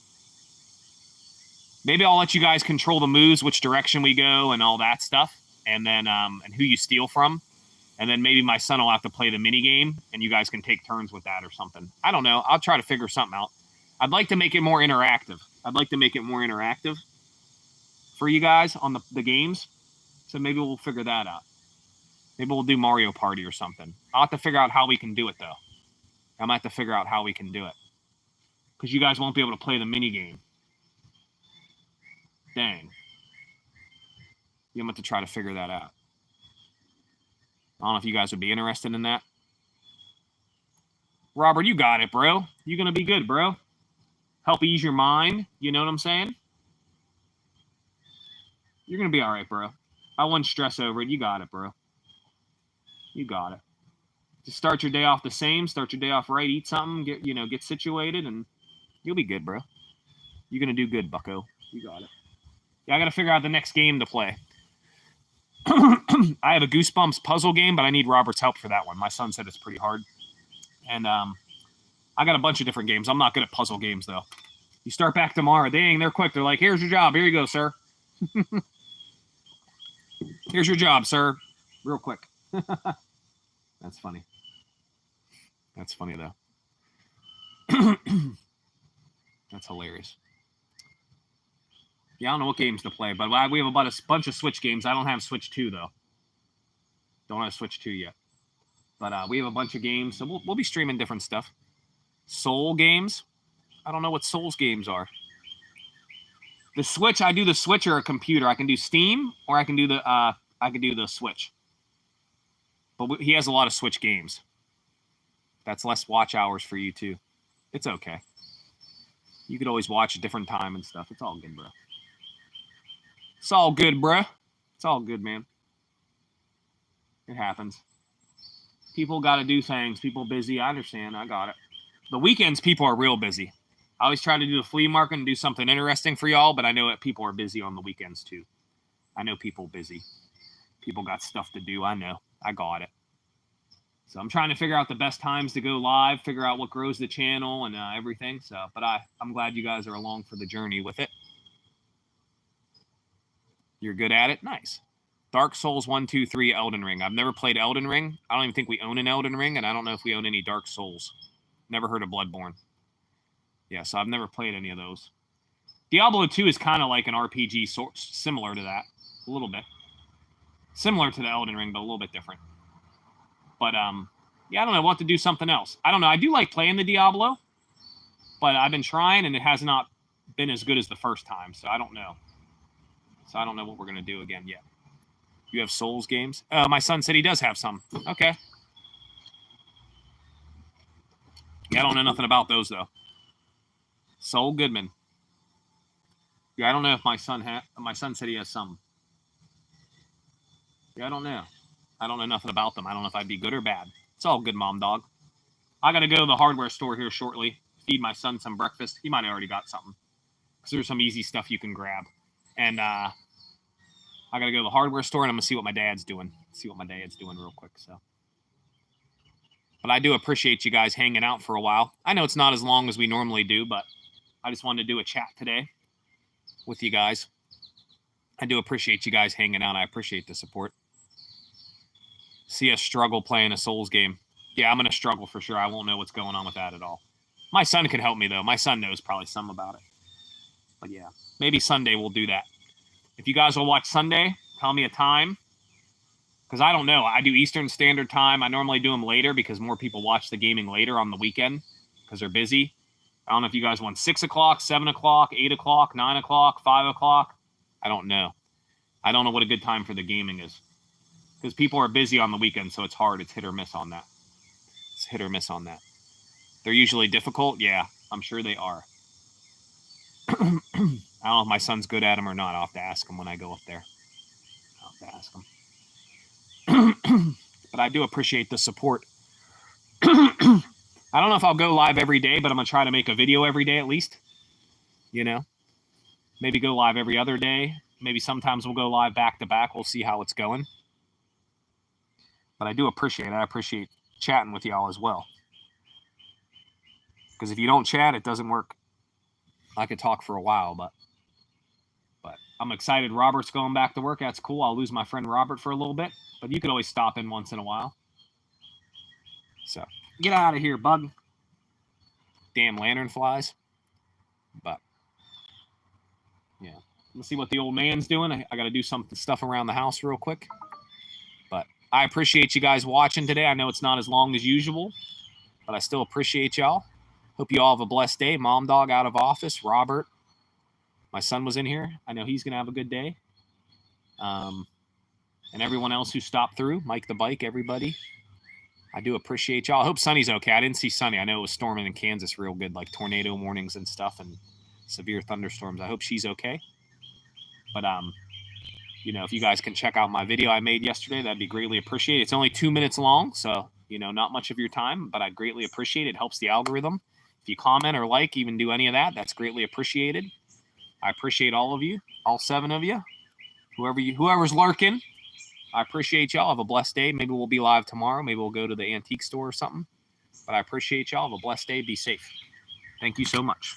Maybe I'll let you guys control the moves, which direction we go, and all that stuff. And then and who you steal from. And then maybe my son will have to play the mini game, and you guys can take turns with that or something. I don't know. I'll try to figure something out. I'd like to make it more interactive. For you guys on the games. So maybe we'll figure that out. Maybe we'll do Mario Party or something. I'll have to figure out how we can do it, though. I might have to figure out how we can do it. Because you guys won't be able to play the mini game. Dang. You'll have to try to figure that out. I don't know if you guys would be interested in that. Robert, you got it, bro. You're going to be good, bro. Help ease your mind. You know what I'm saying? You're going to be all right, bro. I wouldn't stress over it. You got it, bro. You got it. Just start your day off the same. Start your day off right. Eat something. Get situated, and you'll be good, bro. You're gonna do good, Bucko. You got it. Yeah, I gotta figure out the next game to play. I have a Goosebumps puzzle game, but I need Robert's help for that one. My son said it's pretty hard, and I got a bunch of different games. I'm not good at puzzle games though. You start back tomorrow. They're quick. They're like, "Here's your job. Here you go, sir. Here's your job, sir." Real quick. That's funny. That's funny though. That's hilarious. Yeah, I don't know what games to play, but we have about a bunch of Switch games. I don't have Switch 2 though. Don't have Switch 2 yet. But we have a bunch of games, so we'll be streaming different stuff. Soul games. I don't know what Souls games are. The Switch, I do the Switch or a computer. I can do Steam or I can do the Switch. But he has a lot of Switch games. That's less watch hours for you too. It's okay. You could always watch a different time and stuff. It's all good, bro. It's all good, bro. It's all good, man. It happens. People got to do things. People busy. I understand. I got it. The weekends, people are real busy. I always try to do the flea market and do something interesting for y'all, but I know that people are busy on the weekends too. I know people busy. People got stuff to do. I know. I got it. So I'm trying to figure out the best times to go live, figure out what grows the channel and everything. So, but I'm glad you guys are along for the journey with it. You're good at it? Nice. Dark Souls 1, 2, 3, Elden Ring. I've never played Elden Ring. I don't even think we own an Elden Ring, and I don't know if we own any Dark Souls. Never heard of Bloodborne. Yeah, so I've never played any of those. Diablo 2 is kind of like an RPG, similar to that. A little bit. Similar to the Elden Ring, but a little bit different. But, yeah, I don't know. We'll have to do something else. I don't know. I do like playing the Diablo, but I've been trying, and it has not been as good as the first time, so I don't know. So I don't know what we're going to do again yet. You have Souls games? My son said he does have some. Okay. Yeah, I don't know nothing about those, though. Soul Goodman. Yeah, I don't know if my son said he has some. Yeah, I don't know. I don't know nothing about them. I don't know if I'd be good or bad. It's all good, Mom Dog. I got to go to the hardware store here shortly. Feed my son some breakfast. He might have already got something. Because there's some easy stuff you can grab. And I got to go to the hardware store, and I'm going to see what my dad's doing. See what my dad's doing real quick. So, but I do appreciate you guys hanging out for a while. I know it's not as long as we normally do, but I just wanted to do a chat today with you guys. I do appreciate you guys hanging out. I appreciate the support. See us struggle playing a Souls game. Yeah, I'm going to struggle for sure. I won't know what's going on with that at all. My son can help me, though. My son knows probably some about it. But yeah, maybe Sunday we'll do that. If you guys will watch Sunday, tell me a time. Because I don't know. I do Eastern Standard Time. I normally do them later because more people watch the gaming later on the weekend because they're busy. I don't know if you guys want 6 o'clock, 7 o'clock, 8 o'clock, 9 o'clock, 5 o'clock. I don't know. I don't know what a good time for the gaming is. Because people are busy on the weekend, so it's hard. It's hit or miss on that. It's hit or miss on that. They're usually difficult. Yeah, I'm sure they are. I don't know if my son's good at them or not. I'll have to ask him when I go up there. I'll have to ask him. But I do appreciate the support. I don't know if I'll go live every day, but I'm going to try to make a video every day at least. You know? Maybe go live every other day. Maybe sometimes we'll go live back to back. We'll see how it's going. But I do appreciate it. I appreciate chatting with y'all as well. Because if you don't chat, it doesn't work. I could talk for a while, but I'm excited. Robert's going back to work. That's cool. I'll lose my friend Robert for a little bit, but you could always stop in once in a while. So get out of here, bug. Damn lantern flies. But yeah, let's see what the old man's doing. I got to do some stuff around the house real quick. But I appreciate you guys watching today. I know it's not as long as usual, but I still appreciate y'all. Hope you all have a blessed day. Mom Dog out of office. Robert. My son was in here. I know he's going to have a good day. And everyone else who stopped through. Mike the Bike, everybody. I do appreciate y'all. I hope Sunny's okay. I didn't see Sunny. I know it was storming in Kansas real good, like tornado warnings and stuff and severe thunderstorms. I hope she's okay. But you know, if you guys can check out my video I made yesterday, that'd be greatly appreciated. It's only 2 minutes long, so, you know, not much of your time, but I'd greatly appreciate it. It helps the algorithm. If you comment or like, even do any of that, that's greatly appreciated. I appreciate all of you, all 7 of you, whoever's lurking. I appreciate y'all. Have a blessed day. Maybe we'll be live tomorrow. Maybe we'll go to the antique store or something. But I appreciate y'all. Have a blessed day. Be safe. Thank you so much.